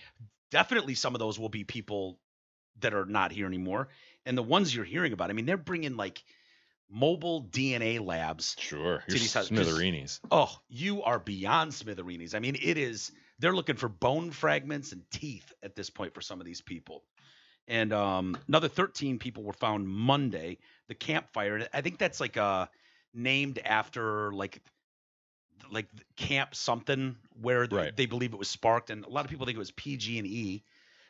Definitely some of those will be people that are not here anymore. And the ones you're hearing about, I mean, they're bringing like mobile DNA labs. Sure. To these houses. Smithereenies. Oh, you are beyond smithereenies. I mean, they're looking for bone fragments and teeth at this point for some of these people. And another 13 people were found Monday. The campfire, I think that's like named after like camp something where they believe it was sparked, and a lot of people think it was PG&E.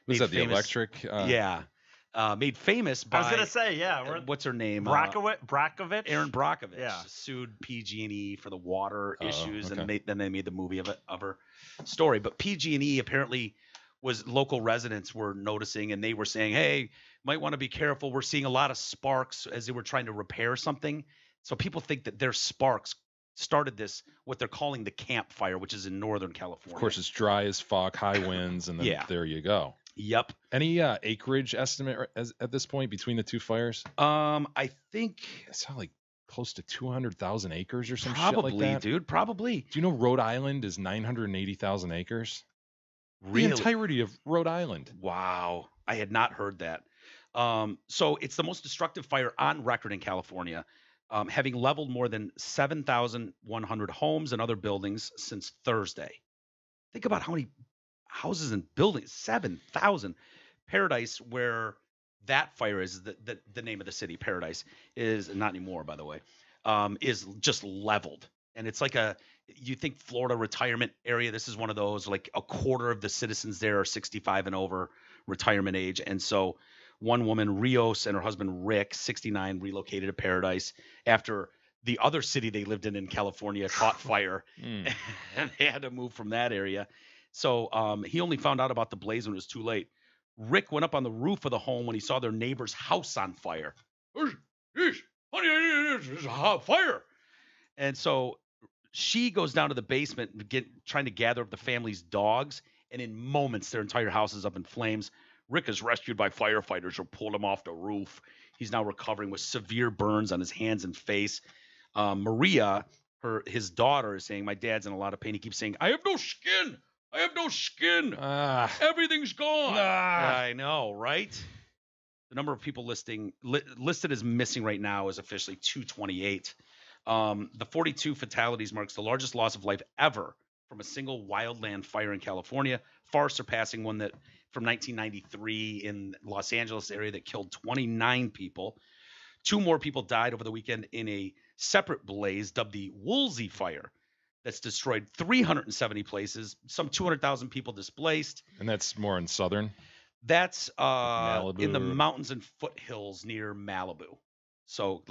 Was that the electric? Made famous by. I was gonna say, what's her name? Brockovich. Aaron Brockovich. Yeah. Sued PG&E for the water issues, and then they made the movie of her story. But PG&E apparently was local residents were noticing, and they were saying, "Hey, might want to be careful. We're seeing a lot of sparks," as they were trying to repair something. So people think that their sparks started this, what they're calling the campfire, which is in Northern California. Of course, it's dry as fuck, high winds, and then there you go. Yep. Any acreage estimate at this point between the two fires? I think it sounded like close to 200,000 acres or some probably, shit like that. Dude, probably. Do you know Rhode Island is 980,000 acres? Really? The entirety of Rhode Island. Wow. I had not heard that. So it's the most destructive fire on record in California, having leveled more than 7,100 homes and other buildings since Thursday. Think about how many houses and buildings, 7,000. Paradise, where that fire is, the name of the city, Paradise, is not anymore, by the way, is just leveled. And it's like you think Florida retirement area, this is one of those, like a quarter of the citizens there are 65 and over retirement age. And so one woman, Rios, and her husband, Rick, 69, relocated to Paradise after the other city they lived in California caught fire, and they had to move from that area. So he only found out about the blaze when it was too late. Rick went up on the roof of the home when he saw their neighbor's house on fire. Honey, there's a hot fire. And so she goes down to the basement, trying to gather up the family's dogs, and in moments, their entire house is up in flames. Rick is rescued by firefighters who pulled him off the roof. He's now recovering with severe burns on his hands and face. Maria, his daughter, is saying, "My dad's in a lot of pain." He keeps saying, "I have no skin. I have no skin. Everything's gone." I know, right? The number of people listed as missing right now is officially 228. The 42 fatalities marks the largest loss of life ever from a single wildland fire in California, far surpassing one that from 1993 in Los Angeles area that killed 29 people. 2 more people died over the weekend in a separate blaze dubbed the Woolsey Fire that's destroyed 370 places, some 200,000 people displaced. And that's more in southern? That's in the mountains and foothills near Malibu. So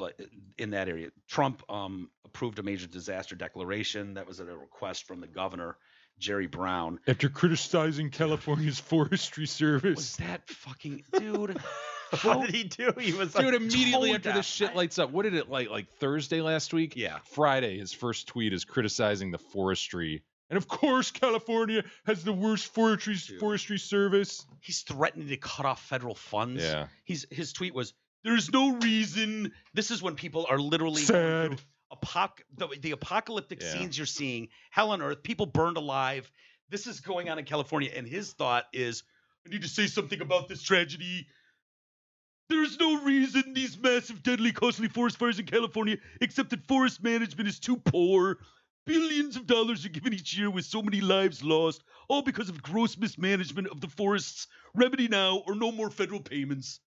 in that area, Trump approved a major disaster declaration. That was at a request from the governor, Jerry Brown. After criticizing California's Forestry Service. Was that fucking dude? What did he do? He was dude, immediately after the shit lights up. What did it like Thursday last week? Yeah. Friday, his first tweet is criticizing the forestry. And of course, California has the worst forestry service. He's threatening to cut off federal funds. Yeah. His tweet was, "There's no reason." This is when people are literally sad. The apocalyptic scenes you're seeing, hell on earth, people burned alive. This is going on in California, and his thought is, "I need to say something about this tragedy. There's no reason these massive, deadly, costly forest fires in California, except that forest management is too poor. Billions of dollars are given each year with so many lives lost, all because of gross mismanagement of the forests. Remedy now or no more federal payments."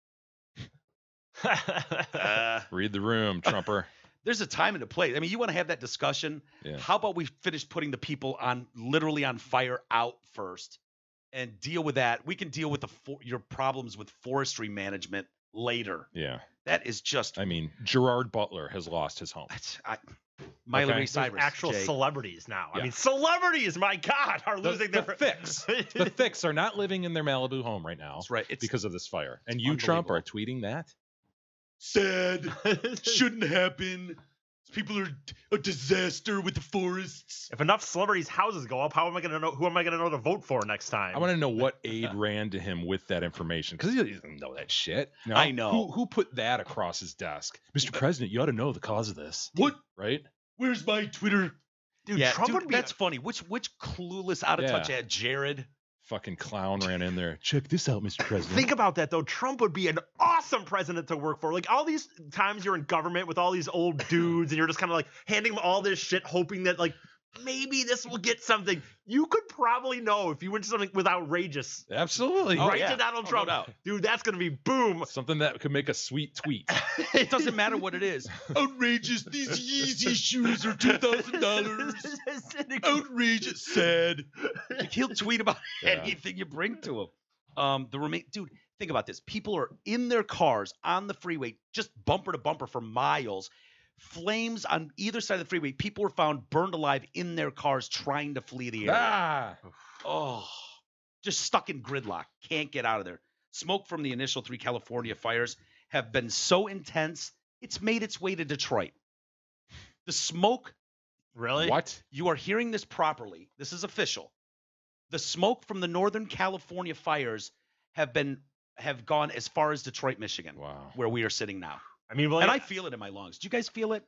Read the room, Trumper. There's a time and a place. I mean, you want to have that discussion. Yeah. How about we finish putting the people literally on fire out first and deal with that? We can deal with your problems with forestry management later. Yeah. That is just. I mean, Gerard Butler has lost his home. Miley Cyrus. Actual Jay. celebrities now. Yeah. I mean, celebrities, my God, are losing their fix. The Thicks are not living in their Malibu home right now. That's right. Because of this fire. And you, Trump, are tweeting that? Sad. Shouldn't happen. People are a disaster with the forests. If enough celebrities' houses go up, how am I going to know? Who am I going to know to vote for next time? I want to know what aide ran to him with that information, because he doesn't know that shit. No? I know. Who put that across his desk? Mr. President, you ought to know the cause of this. What? Right? Where's my Twitter? Dude, Trump would be that's funny. Which clueless, out of touch ad, Jared? fucking clown ran in there. Check this out, Mr. President. Think about that, though. Trump would be an awesome president to work for. Like, all these times you're in government with all these old dudes and you're just kind of like handing them all this shit, hoping that, like, maybe this will get something. You could probably know if you went to something with outrageous. Absolutely. Right to Donald Trump. No doubt. Dude, that's going to be boom. Something that could make a sweet tweet. It doesn't matter what it is. Outrageous. These Yeezy shoes are $2,000. Outrageous. Sad. Like, he'll tweet about anything you bring to him. Dude, think about this. People are in their cars on the freeway, just bumper to bumper for miles. Flames on either side of the freeway. People were found burned alive in their cars trying to flee the area. Oh, just stuck in gridlock. Can't get out of there. Smoke from the initial 3 California fires have been so intense, it's made its way to Detroit. The smoke. Really? What? You are hearing this properly. This is official. The smoke from the Northern California fires have gone as far as Detroit, Michigan, where we are sitting now. I mean, and I feel it in my lungs. Do you guys feel it?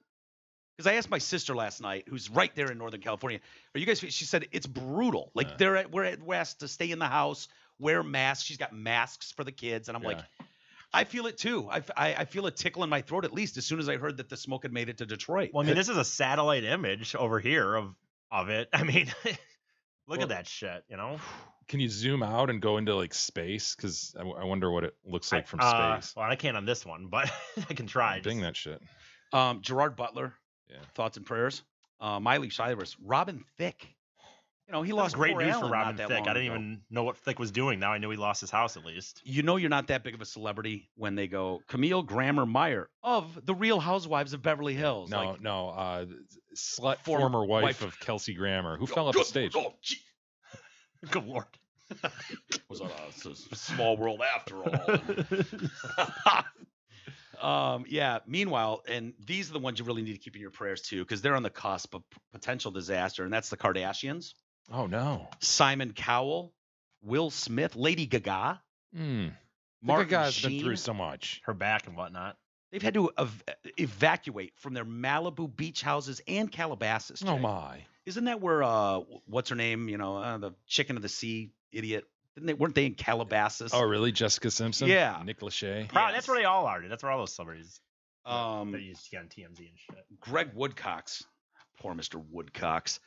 Because I asked my sister last night, who's right there in Northern California, are you guys? She said it's brutal. Like we're asked to stay in the house, wear masks. She's got masks for the kids, and I'm like, I feel it too. I feel a tickle in my throat at least as soon as I heard that the smoke had made it to Detroit. Well, I mean, this is a satellite image over here of it. I mean, look at that shit. You know. Can you zoom out and go into like space? Because I wonder what it looks like from space. Well, I can't on this one, but I can try. Ding that shit. Gerard Butler. Yeah. Thoughts and prayers. Miley Cyrus. Robin Thicke. You know, he lost great news Ellen for Robin not that Thicke. long I didn't ago. even know what Thicke was doing. Now I knew he lost his house at least. You know you're not that big of a celebrity when they go Camille Grammer Meyer of The Real Housewives of Beverly Hills. Slut former wife of Kelsey Grammer, who fell off the stage. Oh, good Lord. Was a small world after all. Yeah. Meanwhile, and these are the ones you really need to keep in your prayers too, because they're on the cusp of potential disaster, and that's the Kardashians. Oh no. Simon Cowell, Will Smith, Lady Gaga. Martin Gaga's been through so much. Her back and whatnot. They've had to evacuate from their Malibu beach houses and Calabasas. Jay. Oh my! Isn't that where what's her name? You know, the chicken of the sea idiot. Weren't they in Calabasas? Oh really? Jessica Simpson? Yeah. Nick Lachey. That's where they all are. Dude. That's where all those celebrities. That you see on TMZ and shit. Greg Woodcox, poor Mr. Woodcox.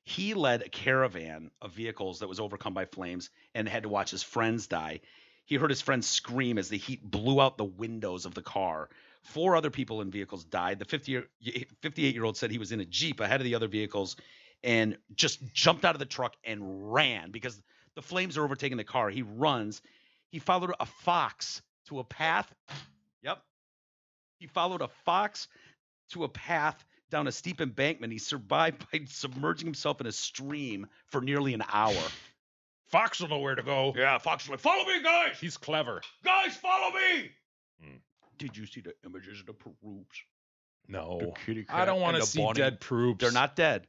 He led a caravan of vehicles that was overcome by flames and had to watch his friends die. He heard his friends scream as the heat blew out the windows of the car. 4 other people in vehicles died. The 58-year-old said he was in a Jeep ahead of the other vehicles and just jumped out of the truck and ran because the flames are overtaking the car. He runs. He followed a fox to a path. Yep. He followed a fox to a path down a steep embankment. He survived by submerging himself in a stream for nearly an hour. Fox will know where to go. Yeah, Fox will like, follow me, guys. He's clever. Guys, follow me. Did you see the images of the Peroops? No. The kitty cat I don't want and to the see bunny. dead Proops. They're not dead.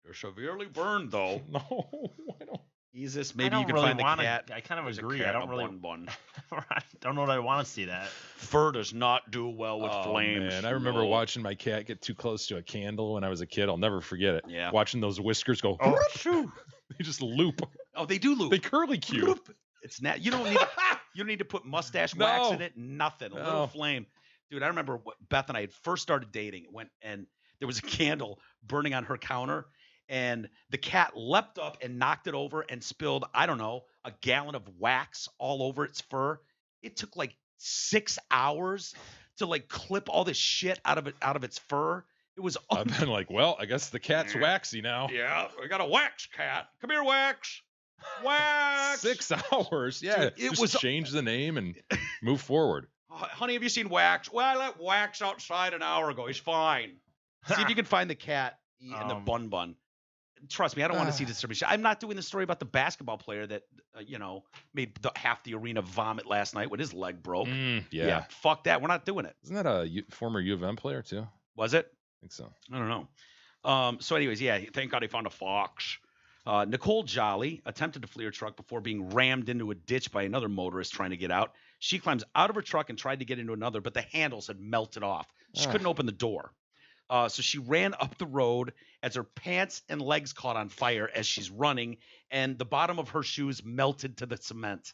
They're severely burned, though. No, I don't. Jesus, maybe you can find the cat. I kind of There's a agree. cat I don't in a really. bun. I don't know that I want to see that. Fur does not do well with flames. Man, I remember watching my cat get too close to a candle when I was a kid. I'll never forget it. Yeah. Watching those whiskers go. Oh, They just loop. Oh, they do loop. They curly cue. It's not. You don't need to put mustache wax in it. Nothing. A little flame, dude. I remember Beth and I had first started dating. And there was a candle burning on her counter, and the cat leapt up and knocked it over and spilled, I don't know, a gallon of wax all over its fur. It took like 6 hours to like clip all this shit out of its fur. It was. I've been like, well, I guess the cat's waxy now. Yeah, we got a wax cat. Come here, Wax. Wax. 6 hours. Yeah. Dude, just change the name and move forward. Honey, have you seen Wax? Well, I let Wax outside an hour ago. He's fine. See if you can find the cat and the bun. Trust me, I don't want to see distribution. I'm not doing the story about the basketball player that made half the arena vomit last night when his leg broke. Yeah. Fuck that. We're not doing it. Isn't that a former U of M player too? Was it? I think so. I don't know. So anyways, yeah, thank God he found a fox. Nicole Jolly attempted to flee her truck before being rammed into a ditch by another motorist trying to get out. She climbs out of her truck and tried to get into another, but the handles had melted off. She couldn't open the door. So she ran up the road as her pants and legs caught on fire as she's running, and the bottom of her shoes melted to the cement.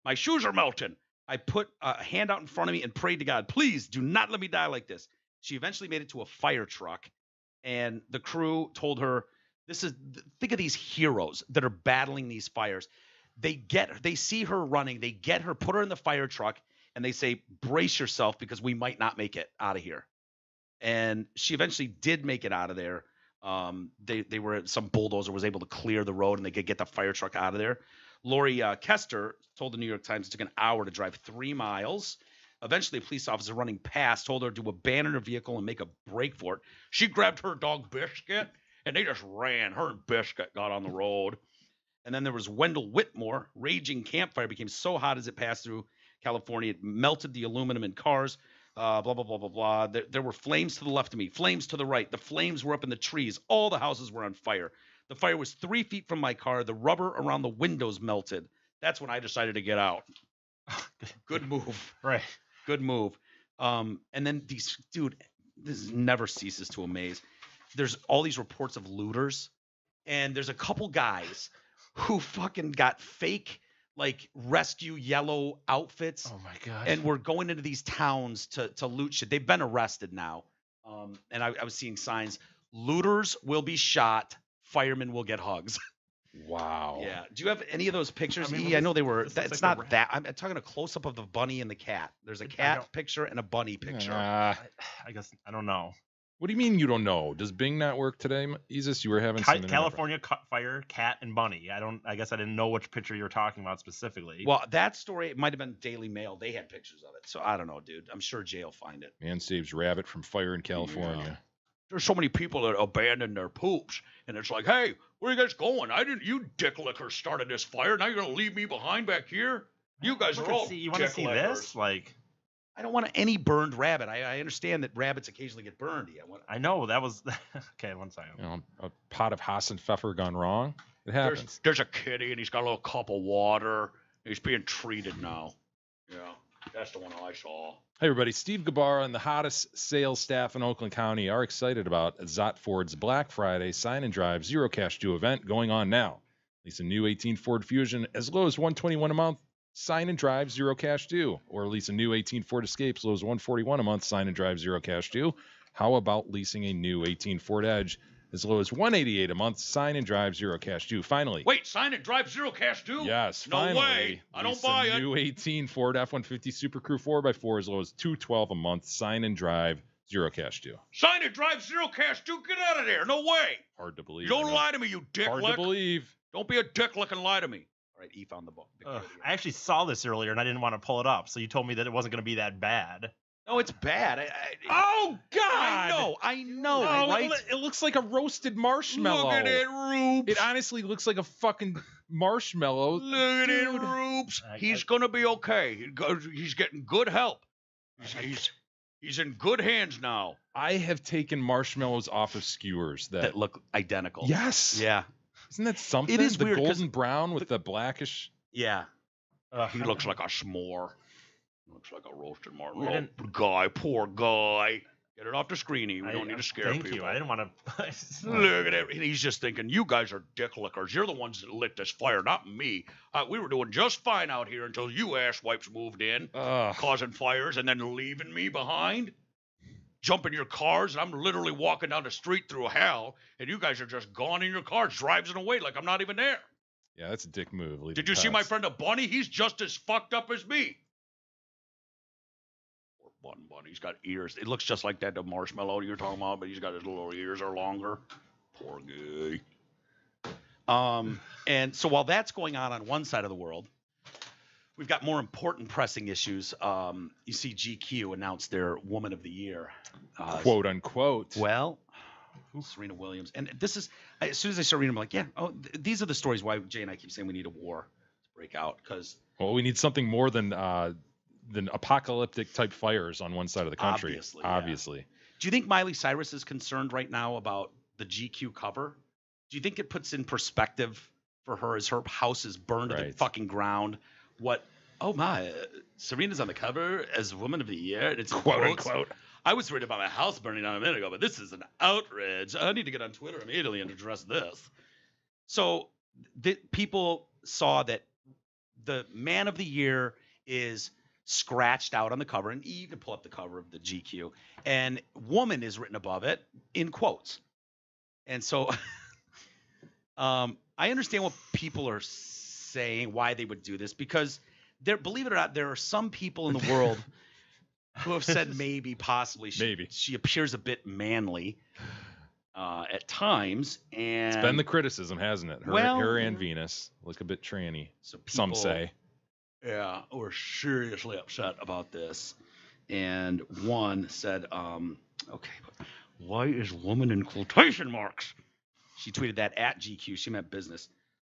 My shoes are melting. I put a hand out in front of me and prayed to God, please do not let me die like this. She eventually made it to a fire truck, and the crew told her, think of these heroes that are battling these fires. They see her running, they get her, put her in the fire truck, and they say, brace yourself because we might not make it out of here. And she eventually did make it out of there. Some bulldozer was able to clear the road and they could get the fire truck out of there. Lori Kester told the New York Times it took an hour to drive 3 miles. Eventually, a police officer running past told her to abandon her vehicle and make a break for it. She grabbed her dog Biscuit and they just ran. Her and Biscuit got on the road. And then there was Wendell Whitmore. Raging campfire became so hot as it passed through California, it melted the aluminum in cars. Blah, blah, blah, blah, blah. There were flames to the left of me, flames to the right. The flames were up in the trees. All the houses were on fire. The fire was 3 feet from my car. The rubber around the windows melted. That's when I decided to get out. Good move. Right. Good move. And then this never ceases to amaze. There's all these reports of looters, and there's a couple guys who fucking got fake rescue yellow outfits. Oh my gosh. And we're going into these towns to loot shit. They've been arrested now. And I was seeing signs, looters will be shot, firemen will get hugs. Wow. Yeah. Do you have any of those pictures? I mean, I know they were. this It's like not that. I'm talking a close up of the bunny and the cat. There's a cat picture and a bunny picture. I guess I don't know. What do you mean you don't know? Does Bing not work today, Isis? You were having some California fire, cat, and bunny. I guess I didn't know which picture you were talking about specifically. Well, that story, it might have been Daily Mail. They had pictures of it. So I don't know, dude. I'm sure Jay will find it. Man saves rabbit from fire in California. Yeah. There's so many people that abandon their poops. And it's like, hey, where are you guys going? You dick licker started this fire. Now you're going to leave me behind back here? You guys are all you want to see this? I don't want any burned rabbit. I understand that rabbits occasionally get burned. I know that was okay. One second. A pot of Hassenpfeffer gone wrong. It happens. There's a kitty and he's got a little cup of water. He's being treated now. Yeah, that's the one I saw. Hey everybody, Steve Gabarra and the hottest sales staff in Oakland County are excited about Zott Ford's Black Friday Sign and Drive Zero Cash Due event going on now. Lease a new 18 Ford Fusion as low as $121 a month. Sign and drive, zero cash due. Or lease a new 18 Ford Escape, as low as $141 a month, sign and drive, zero cash due. How about leasing a new 18 Ford Edge, as low as $188 a month, sign and drive, zero cash due. Finally. Wait, sign and drive, zero cash due? Yes, no finally. Way. I don't buy it. New 18 Ford F-150 Super Crew 4x4, as low as $212 a month, sign and drive, zero cash due. Sign and drive, zero cash due? Get out of there. No way. Hard to believe. You don't lie to me, you dick Hard lick. to believe. Don't be a dick lick and lie to me. All right, he found the book. I actually saw this earlier and I didn't want to pull it up, so you told me that it wasn't going to be that bad. No, it's bad. Oh God! I know. Oh, right? It looks like a roasted marshmallow. Look at it, Roops. It honestly looks like a fucking marshmallow. Look at it, Roops. He's gonna be okay. He's getting good help. He's in good hands now. I have taken marshmallows off of skewers that look identical. Yes. Yeah. Isn't that something? It is the weird, golden brown with the blackish. Yeah. He looks like a s'more. Looks like a roasted marshmallow. Poor guy. Get it off the screeny. We don't need to scare people. Thank you. I didn't want to. Look at it. He's just thinking, you guys are dick lickers. You're the ones that lit this fire, not me. We were doing just fine out here until you asswipes moved in, causing fires and then leaving me behind. Jump in your cars, and I'm literally walking down the street through hell, and you guys are just gone in your cars, driving away like I'm not even there. Yeah, that's a dick move. Did you see my friend a bunny? He's just as fucked up as me. Poor bunny. He's got ears. It looks just like that the marshmallow you're talking about, but he's got his little ears are longer. Poor guy. And so while that's going on one side of the world, we've got more important pressing issues. You see GQ announced their Woman of the Year. Quote, unquote. Well, Serena Williams. And this is, as soon as I started reading, I'm like, yeah, these are the stories why Jay and I keep saying we need a war to break out. Well, we need something more than apocalyptic type fires on one side of the country. Obviously. Yeah. Do you think Miley Cyrus is concerned right now about the GQ cover? Do you think it puts in perspective for her as her house is burned to the fucking ground? What oh my, Serena's on the cover as Woman of the Year. And it's in Quote quotes. unquote. I was worried about my house burning down a minute ago, but this is an outrage. I need to get on Twitter immediately and address this. So people saw that the Man of the Year is scratched out on the cover, and you can pull up the cover of the GQ, and woman is written above it in quotes. And so I understand what people are saying, why they would do this, because believe it or not, there are some people in the world who have said maybe, possibly, she appears a bit manly at times. And It's been the criticism, hasn't it? Her and Venus look a bit tranny, so people, some say. Yeah, we're seriously upset about this. And one said, okay, but why is woman in quotation marks? She tweeted that at GQ. She meant business.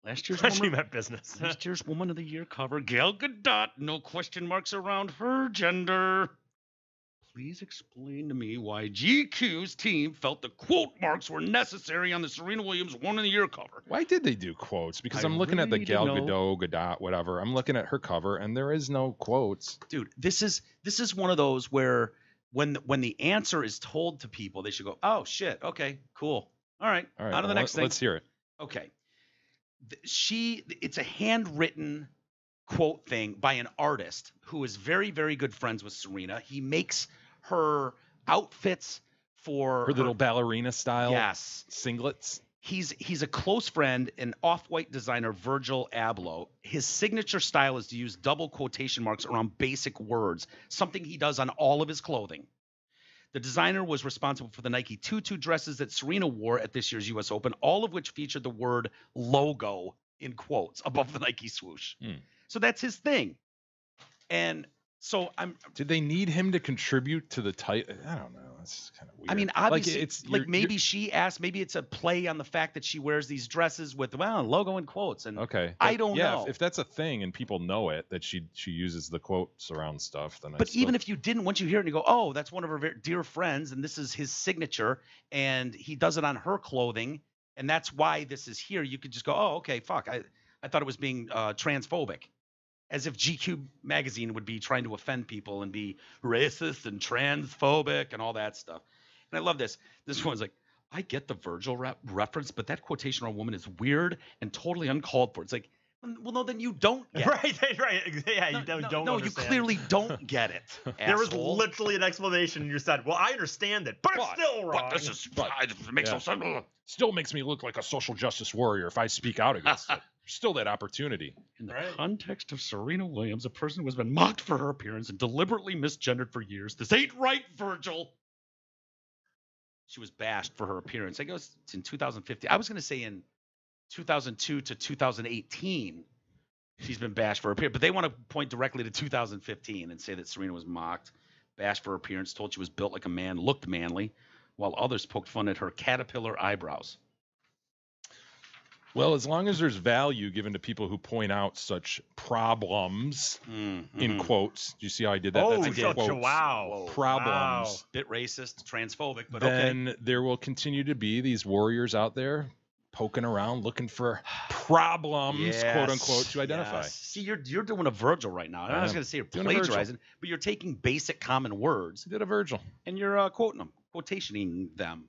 Last year's Woman of the Year cover, Gal Gadot, no question marks around her gender. Please explain to me why GQ's team felt the quote marks were necessary on the Serena Williams Woman of the Year cover. Why did they do quotes? Because I'm looking at the Gal Gadot, whatever. I'm looking at her cover, and there is no quotes. Dude, this is one of those where when the answer is told to people, they should go, oh shit, okay, cool, all right, on to the next thing. Let's hear it. Okay, it's a handwritten quote thing by an artist who is very, very good friends with Serena. He makes her outfits for her little ballerina style singlets. He's a close friend, an off-white designer, Virgil Abloh. His signature style is to use double quotation marks around basic words, something he does on all of his clothing. The designer was responsible for the Nike tutu dresses that Serena wore at this year's U.S. Open, all of which featured the word logo in quotes above the Nike swoosh. So that's his thing. And so did they need him to contribute to the title? I don't know. That's kind of weird. I mean, obviously, maybe she asked, maybe it's a play on the fact that she wears these dresses with, logo in quotes. And okay. I don't know. If that's a thing and people know it, that she uses the quotes around stuff, then But even if you didn't, once you hear it and you go, oh, that's one of her dear friends, and this is his signature, and he does it on her clothing, and that's why this is here, you could just go, oh, okay, fuck. I thought it was being transphobic. As if GQ magazine would be trying to offend people and be racist and transphobic and all that stuff. And I love this. This one's like, I get the Virgil reference, but that quotation on woman is weird and totally uncalled for. It's like, well, no, then you don't get it. Right. Yeah, you don't understand. No, you clearly don't get it. There was literally an explanation, and you said, well, I understand it, but it's still wrong. It makes no sense. Still makes me look like a social justice warrior if I speak out against it. Still that opportunity. In the context of Serena Williams, a person who has been mocked for her appearance and deliberately misgendered for years. This ain't right, Virgil. She was bashed for her appearance. I guess it's in 2015. I was going to say in 2002 to 2018, she's been bashed for her appearance. But they want to point directly to 2015 and say that Serena was mocked, bashed for her appearance, told she was built like a man, looked manly, while others poked fun at her caterpillar eyebrows. Well, as long as there's value given to people who point out such problems, in quotes. Do you see how I did that? Oh, that's such a wow. Problems. Wow. Bit racist, transphobic, but then there will continue to be these warriors out there poking around looking for problems, quote unquote, to identify. Yes. See, you're doing a Virgil right now. I was going to say you're plagiarizing, but you're taking basic common words. You did a Virgil. And you're quoting them, quotationing them.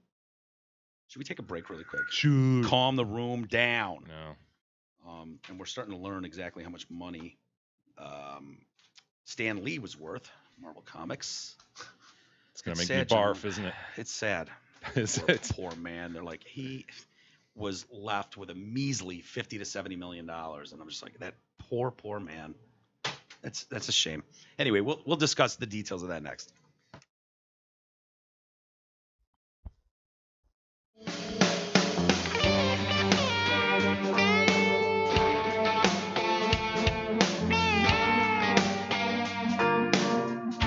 Should we take a break really quick? Sure. Calm the room down. No. And we're starting to learn exactly how much money Stan Lee was worth. Marvel Comics. It's going to make me barf, isn't it? It's sad. Poor man. They're like, he was left with a measly $50 to $70 million. And I'm just like, that poor man. That's a shame. Anyway, we'll discuss the details of that next.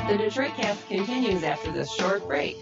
The Detroit Cast continues after this short break.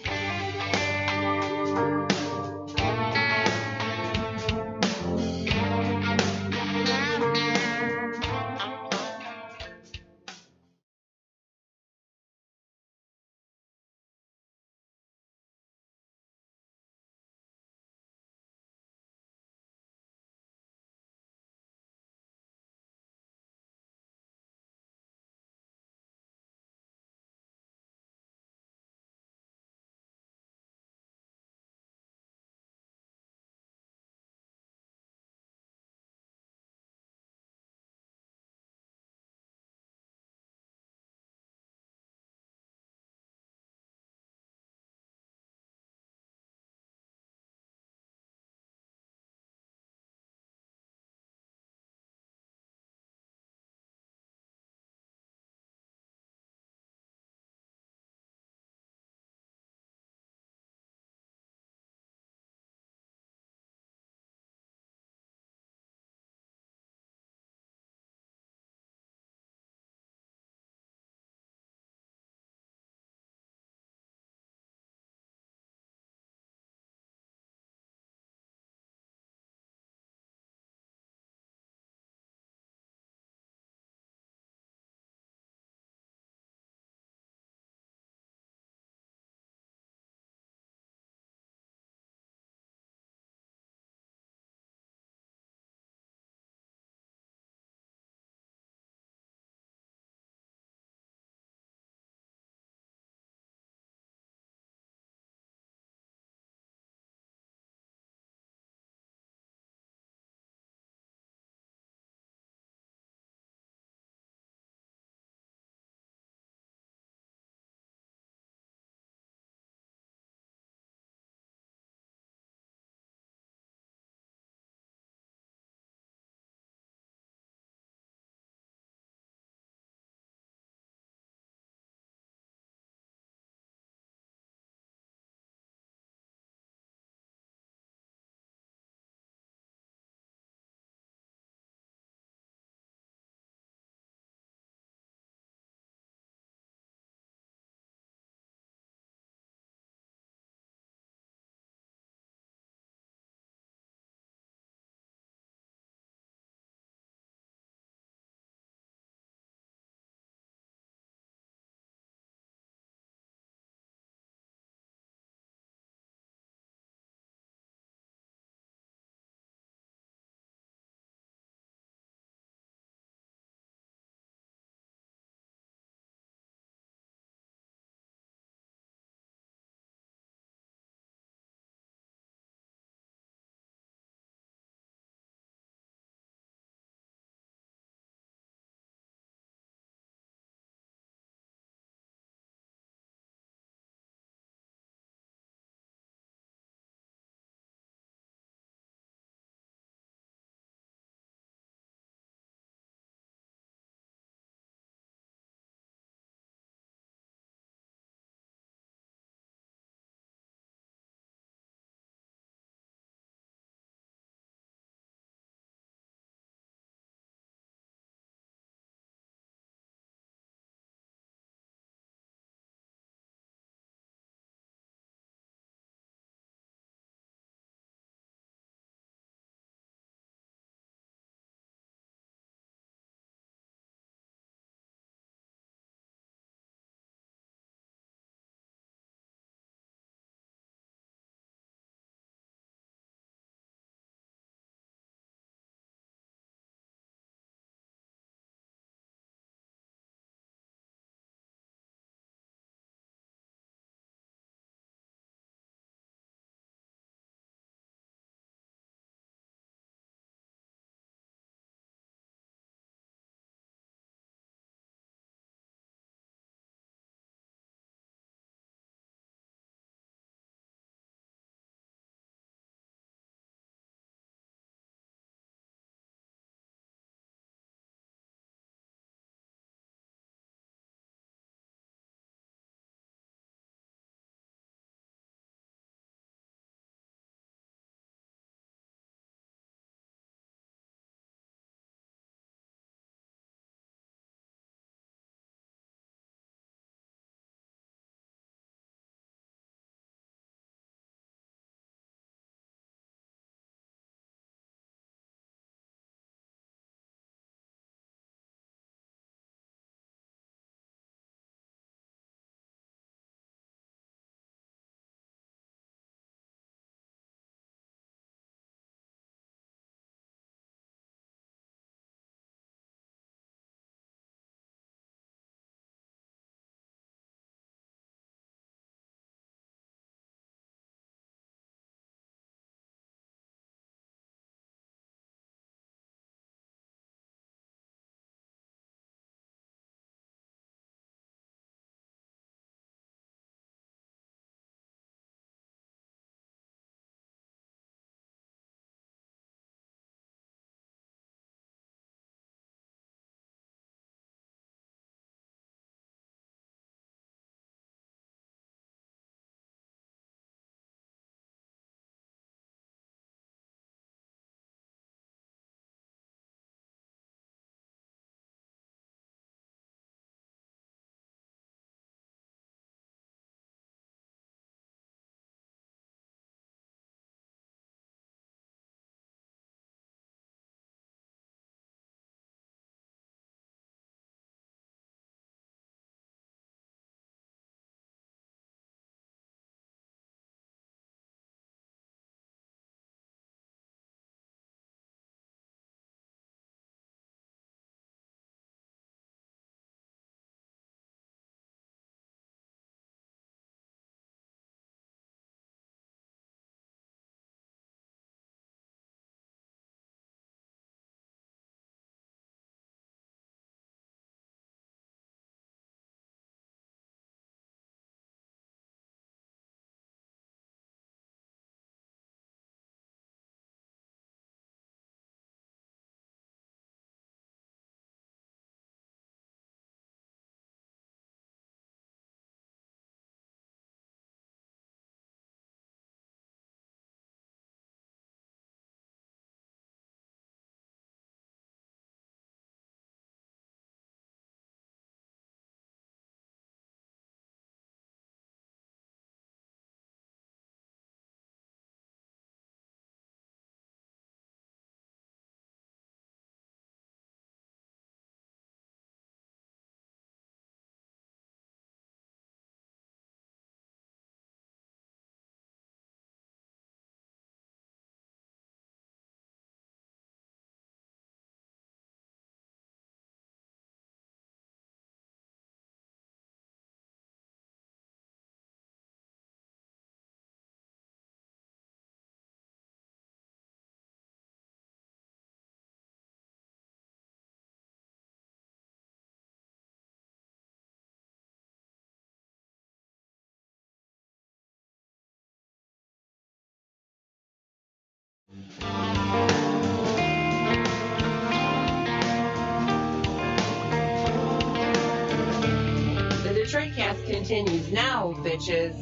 Detroit Cast continues now, bitches.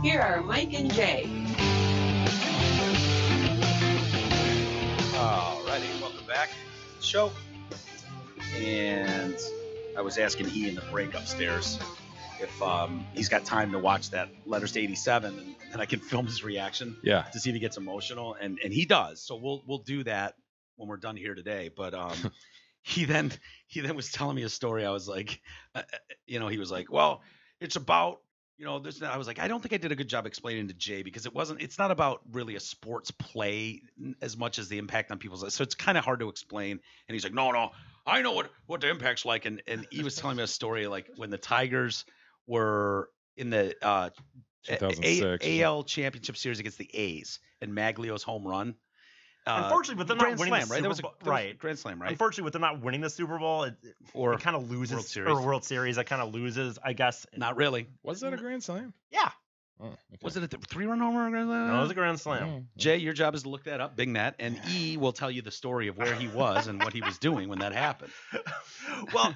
Here are Mike and Jay. Alrighty, welcome back to the show. And I was asking E in the break upstairs if he's got time to watch that Letters to 87, and I can film his reaction. Yeah. To see if he gets emotional, and he does. So we'll do that when we're done here today. But he then was telling me a story. I was like, he was like, well, it's about this. I was like, I don't think I did a good job explaining to Jay because it's not about really a sports play as much as the impact on people's lives. So it's kind of hard to explain. And he's like, no, I know what the impact's like. And he was telling me a story like when the Tigers were in the 2006 AL Championship Series against the A's and Maglio's home run. Unfortunately, with them not winning Slam, the right? That was Super a Bowl, right? Grand Slam, right? Unfortunately, with them not winning the Super Bowl, it kind of loses. World Series. Or World Series, it kind of loses, I guess. Not really. Was that a Grand Slam? Yeah. Oh, okay. Was it a 3-run homer? No, it was a Grand Slam. Jay, your job is to look that up, Big Matt, and E will tell you the story of where he was and what he was doing when that happened. Well,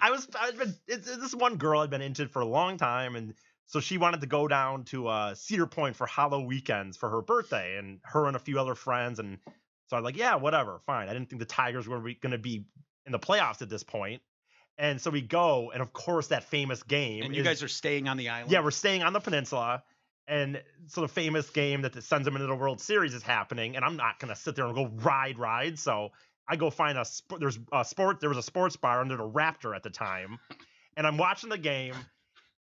this one girl I'd been into for a long time, and so she wanted to go down to Cedar Point for Hollow Weekends for her birthday, and her and a few other friends, and so I was like, yeah, whatever, fine. I didn't think the Tigers were going to be in the playoffs at this point. And so we go, and of course that famous game. And you guys are staying on the island? Yeah, we're staying on the peninsula. And so the famous game that sends them into the World Series is happening, and I'm not going to sit there and go ride. So I go find there was a sports bar under the Raptor at the time, and I'm watching the game.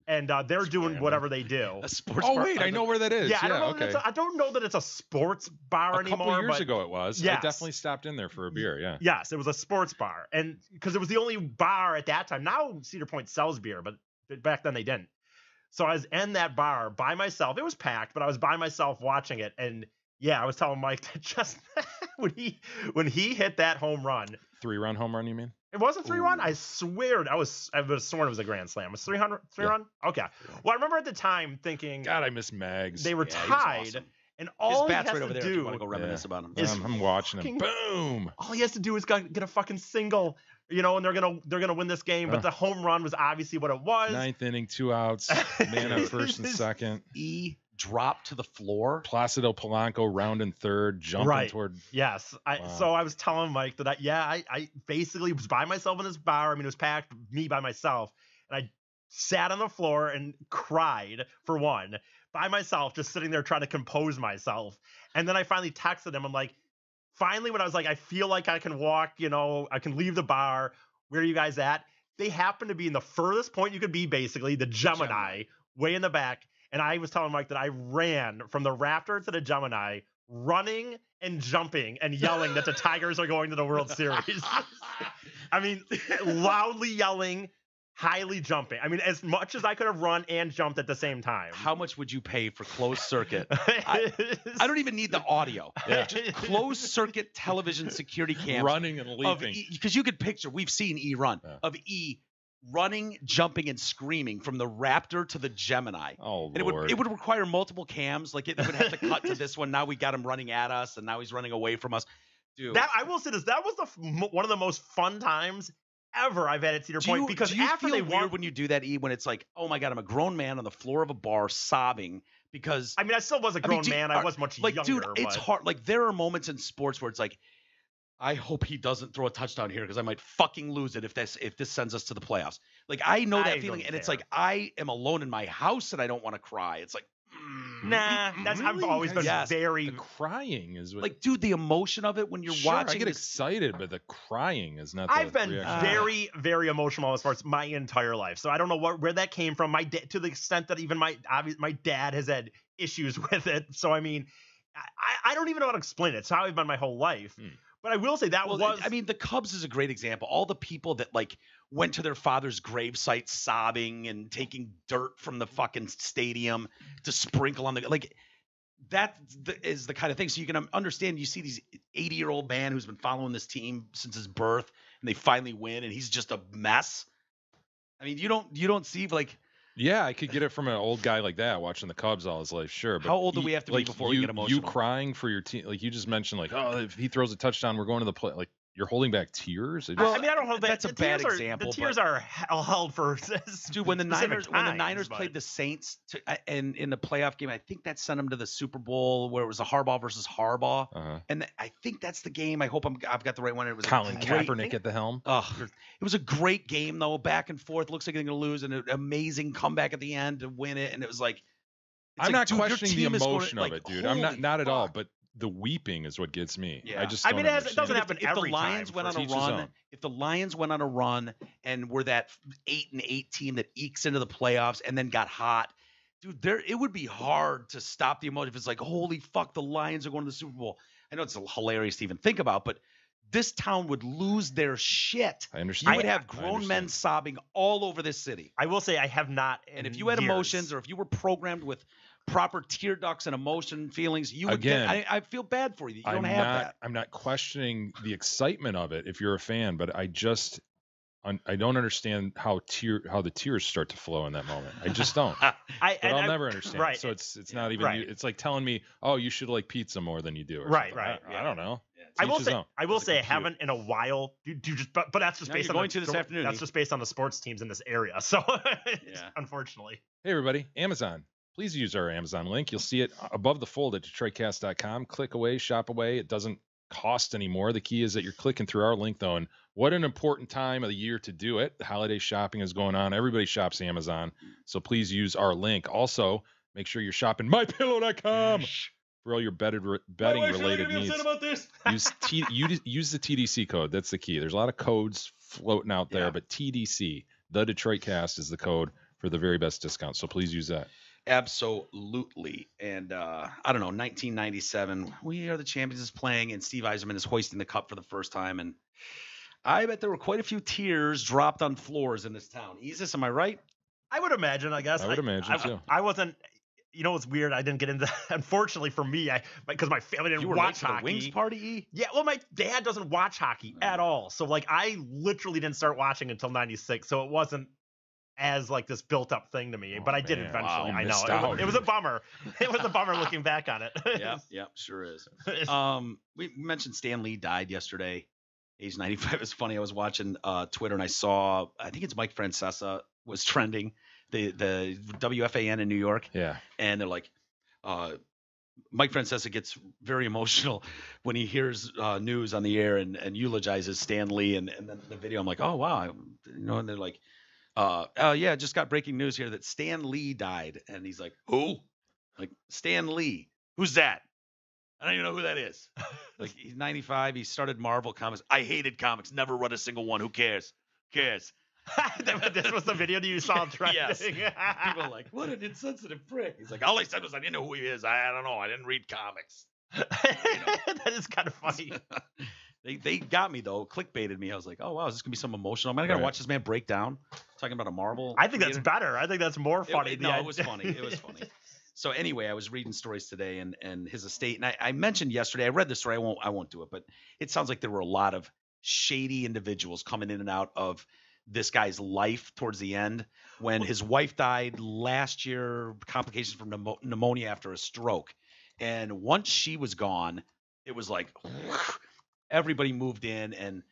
And they're doing whatever they do. A sports Oh bar? wait, I know where that is. Yeah, Okay. I don't know that it's a sports bar anymore. A couple years ago it was. Yes. I definitely stopped in there for a beer. Yeah. Yes, it was a sports bar, and because it was the only bar at that time. Now Cedar Point sells beer, but back then they didn't. So I was in that bar by myself. It was packed, but I was by myself watching it, and yeah, I was telling Mike that just when he hit that home run, 3-run home run, you mean? it wasn't 3-1. I swear I was sworn it was a grand slam. It was 3-run. Okay. Well, I remember at the time thinking, God, I miss Mags. they were Yeah, he was tied, awesome. and all His he bat's has right over to there if you do want to go reminisce about him. I'm watching him. Boom. all he has to do is get a fucking single, and they're gonna win this game. But the home run was obviously what it was. 9th inning, 2 outs. Man at first and second. E dropped to the floor. Placido Polanco rounding third, jumping toward. Yes. Wow. So I was telling Mike that I basically was by myself in this bar. I mean, it was packed, me by myself, and I sat on the floor and cried for one by myself, just sitting there trying to compose myself. And then I finally texted him. I'm like, finally, when I was like, I feel like I can walk, I can leave the bar. Where are you guys at? They happen to be in the furthest point you could be, basically, the Gemini, way in the back. And I was telling Mike that I ran from the Raptor to the Gemini, running and jumping and yelling that the Tigers are going to the World Series. I mean, loudly yelling, highly jumping. I mean, as much as I could have run and jumped at the same time. How much would you pay for closed circuit? I don't even need the audio. Yeah. Just closed circuit television security cams. Running and leaping. Because you could picture, we've seen E run, of E running, jumping, and screaming from the Raptor to the Gemini. Oh, and Lord. it would require multiple cams. Like it would have to cut to this one. Now we got him running at us, and now he's running away from us. Dude, I will say this. That was one of the most fun times ever I've had at Cedar Point, because do you after feel they weird won, when you do that, E, when it's like, oh my God, I'm a grown man on the floor of a bar sobbing because I mean, I still was a grown man. I was much like, younger. Dude, it's hard. Like there are moments in sports where it's like, I hope he doesn't throw a touchdown here because I might fucking lose it if this sends us to the playoffs. Like I know that feeling, and it's like I am alone in my house and I don't want to cry. It's like, nah, I've always been very The crying is what, like, dude, the emotion of it when you're watching. I get excited, but the crying is not. I've been reaction. very, very emotional as far as my entire life. So I don't know where that came from. To the extent that even my dad has had issues with it. So I mean, I don't even know how to explain it. It's how I've been my whole life. But I will say that was. I mean, the Cubs is a great example. All the people that like went to their father's gravesite sobbing and taking dirt from the fucking stadium to sprinkle on the like. That is the kind of thing. So you can understand. You see these 80-year-old man who's been following this team since his birth, and they finally win, and he's just a mess. I mean, you don't see like. Yeah, I could get it from an old guy like that watching the Cubs all his life, sure. But how old do we have to be before we get emotional? You crying for your team, like you just mentioned, like, oh, if he throws a touchdown, we're going to the play. Like you're holding back tiers. I mean, I don't hold that's that. a bad The example. tiers are held for Dude, when the specific Niners times, played the Saints and in the playoff game, I think that sent them to the Super Bowl where it was a Harbaugh versus Harbaugh, and I think that's the game. I hope I've got the right one. It was Colin Kaepernick at the helm. It was a great game though, back and forth. Looks like they're gonna lose, and an amazing comeback at the end to win it. And it was like, I'm not dude, your questioning the team is going emotion to- of like, it, dude. I'm holy not at all. fuck. But the weeping is what gets me. Yeah. I just I don't mean, it understand. doesn't happen if the every Lions time. went on a each his run, own. if the Lions went on a run and were that 8-8 team that ekes into the playoffs and then got hot, dude, it would be hard to stop the emotion if it's like, holy fuck, the Lions are going to the Super Bowl. I know it's hilarious to even think about, but this town would lose their shit. I understand. You would have I grown understand. men sobbing all over this city. I will say I have not. And if you had emotions or if you were programmed with proper tear ducts and emotion feelings, you would Again, get. I feel bad for you. You don't have that. I'm not questioning the excitement of it if you're a fan, but I don't understand how the tears start to flow in that moment. I just don't. I'll never understand. Right. So it's not even. Right. It's like telling me, oh, you should like pizza more than you do. Or Right, something. right, I don't know. I will Each his say, own. I will It's say, I compute. haven't in a while. But that's just No, based you're on going to this afternoon. That's just based on the sports teams in this area. So, unfortunately, Hey everybody, Amazon. Please use our Amazon link. You'll see it above the fold at DetroitCast.com. Click away, shop away. It doesn't cost anymore. The key is that you're clicking through our link though, and what an important time of the year to do it. The holiday shopping is going on. Everybody shops Amazon, so please use our link. Also, make sure you're shopping MyPillow.com for all your betting related needs. Use the TDC code. That's the key. There's a lot of codes floating out there, but TDC, the Detroit Cast, is the code for the very best discount. So please use that. Absolutely. And I don't know, 1997, We Are the Champions is playing, and Steve Yzerman is hoisting the cup for the first time. And I bet there were quite a few tears dropped on floors in this town. Isis, am I right? I would imagine. I guess I would imagine too. I wasn't. You know what's weird? I didn't get into. Unfortunately for me, because my family didn't You were watch late for hockey. the Wings party, E? Yeah, well, my dad doesn't watch hockey at all. So like, I literally didn't start watching until '96. So it wasn't as like this built up thing to me. But I did man. eventually. Wow, I missed know out. it was a bummer. It was a bummer looking back on it. Yep, sure is. We mentioned Stan Lee died yesterday, age 95. It's funny. I was watching Twitter and I saw, I think it's Mike Francesa was trending, the WFAN in New York. Yeah. And they're like, Mike Francesa gets very emotional when he hears news on the air and eulogizes Stan Lee. And then the video, I'm like, oh, wow. And they're like, yeah, just got breaking news here that Stan Lee died. And he's like, who? Like, Stan Lee. Who's that? I don't even know who that is. Like, he's 95. He started Marvel Comics. I hated comics. Never read a single one. Who cares? Who cares? This was the video that you saw trending. Yes. People are like, what an insensitive prick. He's like, all I said was I didn't know who he is. I don't know. I didn't read comics. That is kind of funny. They got me, though. Clickbaited me. I was like, oh, wow, is this going to be some emotional? I'm going to watch this man break down talking about a Marvel. I think that's better. I think that's more funny. It was funny. It was funny. So anyway, I was reading stories today and his estate. And I mentioned yesterday, I read the story. I won't do it. But it sounds like there were a lot of shady individuals coming in and out of this guy's life towards the end when his wife died last year, complications from pneumonia after a stroke. And once she was gone, it was like everybody moved in, and it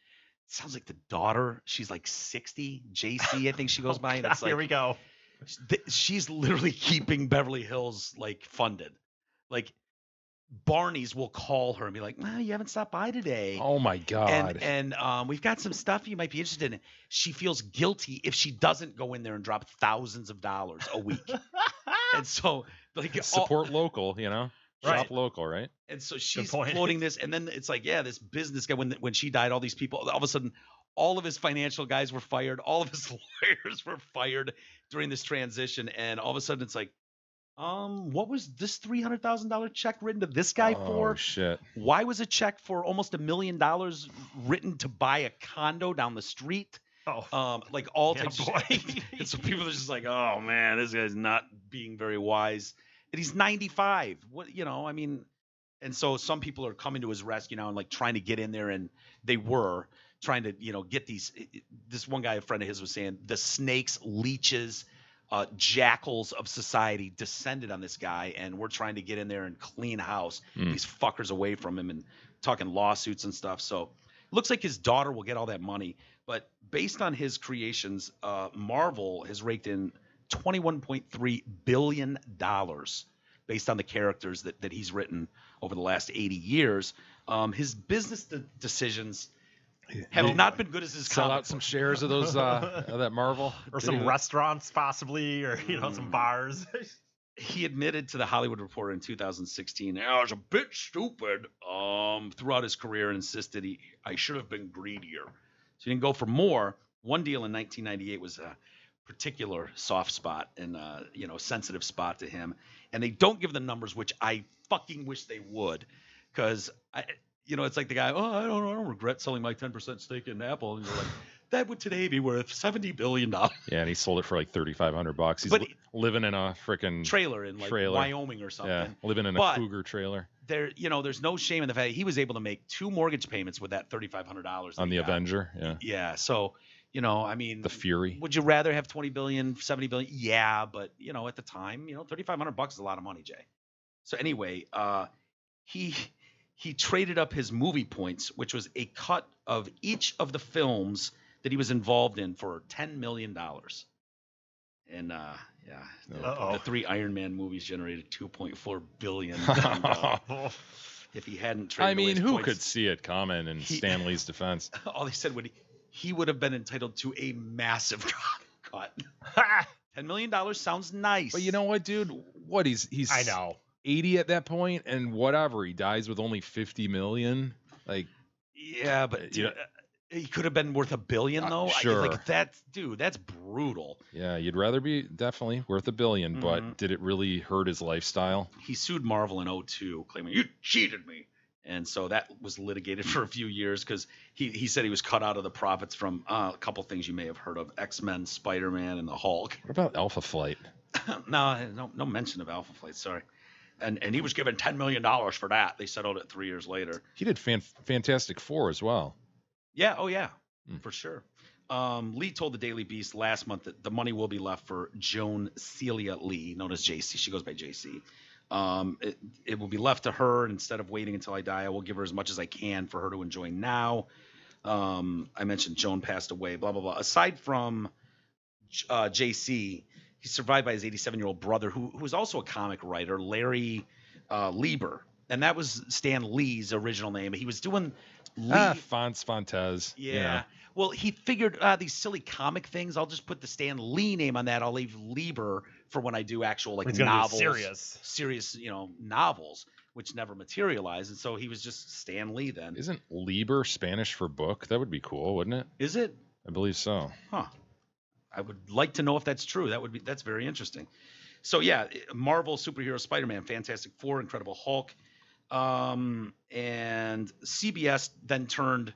sounds like the daughter, she's like 60, JC, I think she goes by. And it's like, here we go. She's literally keeping Beverly Hills like funded. Like Barney's will call her and be like, "No, you haven't stopped by today." Oh my God. And we've got some stuff you might be interested in. She feels guilty if she doesn't go in there and drop thousands of dollars a week. And so like support local, Right. Shop local, right? And so she's floating this, and then it's like, yeah, this business guy. When she died, all these people, all of a sudden, all of his financial guys were fired, all of his lawyers were fired during this transition, and all of a sudden, it's like, what was this $300,000 check written to this guy for? Oh shit! Why was a check for almost $1 million written to buy a condo down the street? Like all types of shit. And so people are just like, oh man, this guy's not being very wise. And he's 95. I mean, and so some people are coming to his rescue now and like trying to get in there, and they were trying to, get these. This one guy, a friend of his, was saying the snakes, leeches, jackals of society descended on this guy, and we're trying to get in there and clean house these fuckers away from him, and talking lawsuits and stuff. So looks like his daughter will get all that money. But based on his creations, Marvel has raked in $21.3 billion based on the characters that he's written over the last 80 years. His business decisions have not been good as his Sell comic out some book. shares of those of that Marvel, Or some restaurants, possibly, or some bars. He admitted to the Hollywood Reporter in 2016, I was a bit stupid throughout his career and insisted I should have been greedier. So he didn't go for more. One deal in 1998 was a particular soft spot and sensitive spot to him. And they don't give the numbers, which I fucking wish they would, because it's like the guy, I don't regret selling my 10% stake in Apple. And you're like, that would today be worth $70 billion. Yeah, and he sold it for like $3,500. He's living in a freaking trailer in Wyoming or something. Yeah, living in a cougar trailer. There's no shame in the fact that he was able to make 2 mortgage payments with that $3,500 on the Avenger. Yeah. Yeah. So, the Fury. Would you rather have 20 billion, 70 billion? Yeah, but at the time, $3,500 is a lot of money, Jay. So anyway, he traded up his movie points, which was a cut of each of the films that he was involved in, for $10 million. And the 3 Iron Man movies generated $2.4 billion. If he hadn't traded who could see it coming in Stan Lee's defense? All they said he would have been entitled to a massive cut. $10 million sounds nice. But you know what, dude? What he's I know. 80 at that point, and whatever, he dies with only 50 million. Like, yeah, but he could have been worth $1 billion though. Sure. That's brutal. Yeah, you'd rather be definitely worth $1 billion, but did it really hurt his lifestyle? He sued Marvel in 2002, claiming you cheated me. And so that was litigated for a few years because he said he was cut out of the profits from a couple things you may have heard of: X-Men, Spider-Man, and the Hulk. What about Alpha Flight? No mention of Alpha Flight. Sorry. And he was given $10 million for that. They settled it 3 years later. He did Fantastic Four as well. Yeah. Oh yeah, for sure. Lee told the Daily Beast last month that the money will be left for Joan Celia Lee, known as JC. She goes by JC. It will be left to her. Instead of waiting until I die, I will give her as much as I can for her to enjoy now. I mentioned Joan passed away, blah, blah, blah. Aside from JC, he's survived by his 87-year-old brother, who was also a comic writer, Larry Lieber. And that was Stan Lee's original name. He was doing Fontes. Yeah. Well, he figured these silly comic things, I'll just put the Stan Lee name on that. I'll leave Lieber for when I do actual novels. Serious, novels, which never materialized. And so he was just Stan Lee then. Isn't Lieber Spanish for book? That would be cool, wouldn't it? Is it? I believe so. Huh. I would like to know if that's true. That's very interesting. So yeah, Marvel superhero Spider-Man, Fantastic Four, Incredible Hulk. And CBS then turned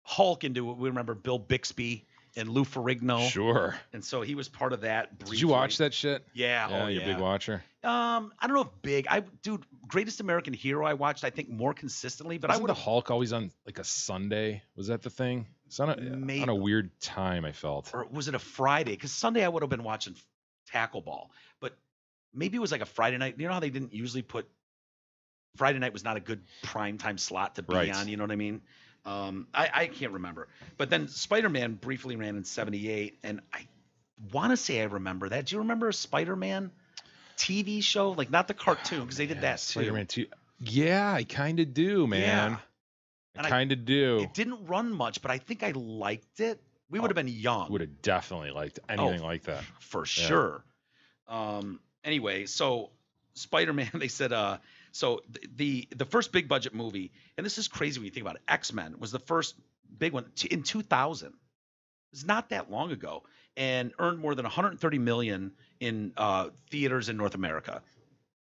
Hulk into, we remember Bill Bixby and Lou Ferrigno. Sure. And so he was part of that briefly. Did you watch that shit? Yeah. Yeah, you're a big watcher. I don't know if big. Greatest American Hero I watched, I think, more consistently. But Wasn't the Hulk always on like a Sunday? Was that the thing? It's on a weird time, I felt. Or was it a Friday? Because Sunday I would have been watching Tackle Ball. But maybe it was like a Friday night. You know how they didn't usually put Friday night was not a good primetime slot to be on, you know what I mean? I can't remember. But then Spider-Man briefly ran in 78, and I want to say I remember that. Do you remember a Spider-Man TV show? Like, not the cartoon, because they did that too. Spider-Man 2. Yeah, I kind of do, man. Yeah. I kind of do. It didn't run much, but I think I liked it. We would have been young. Would have definitely liked anything like that. For sure. Anyway, so Spider-Man, they said, so the first big budget movie, and this is crazy when you think about it, X-Men was the first big one in 2000. It's not that long ago, and earned more than $130 million in theaters in North America.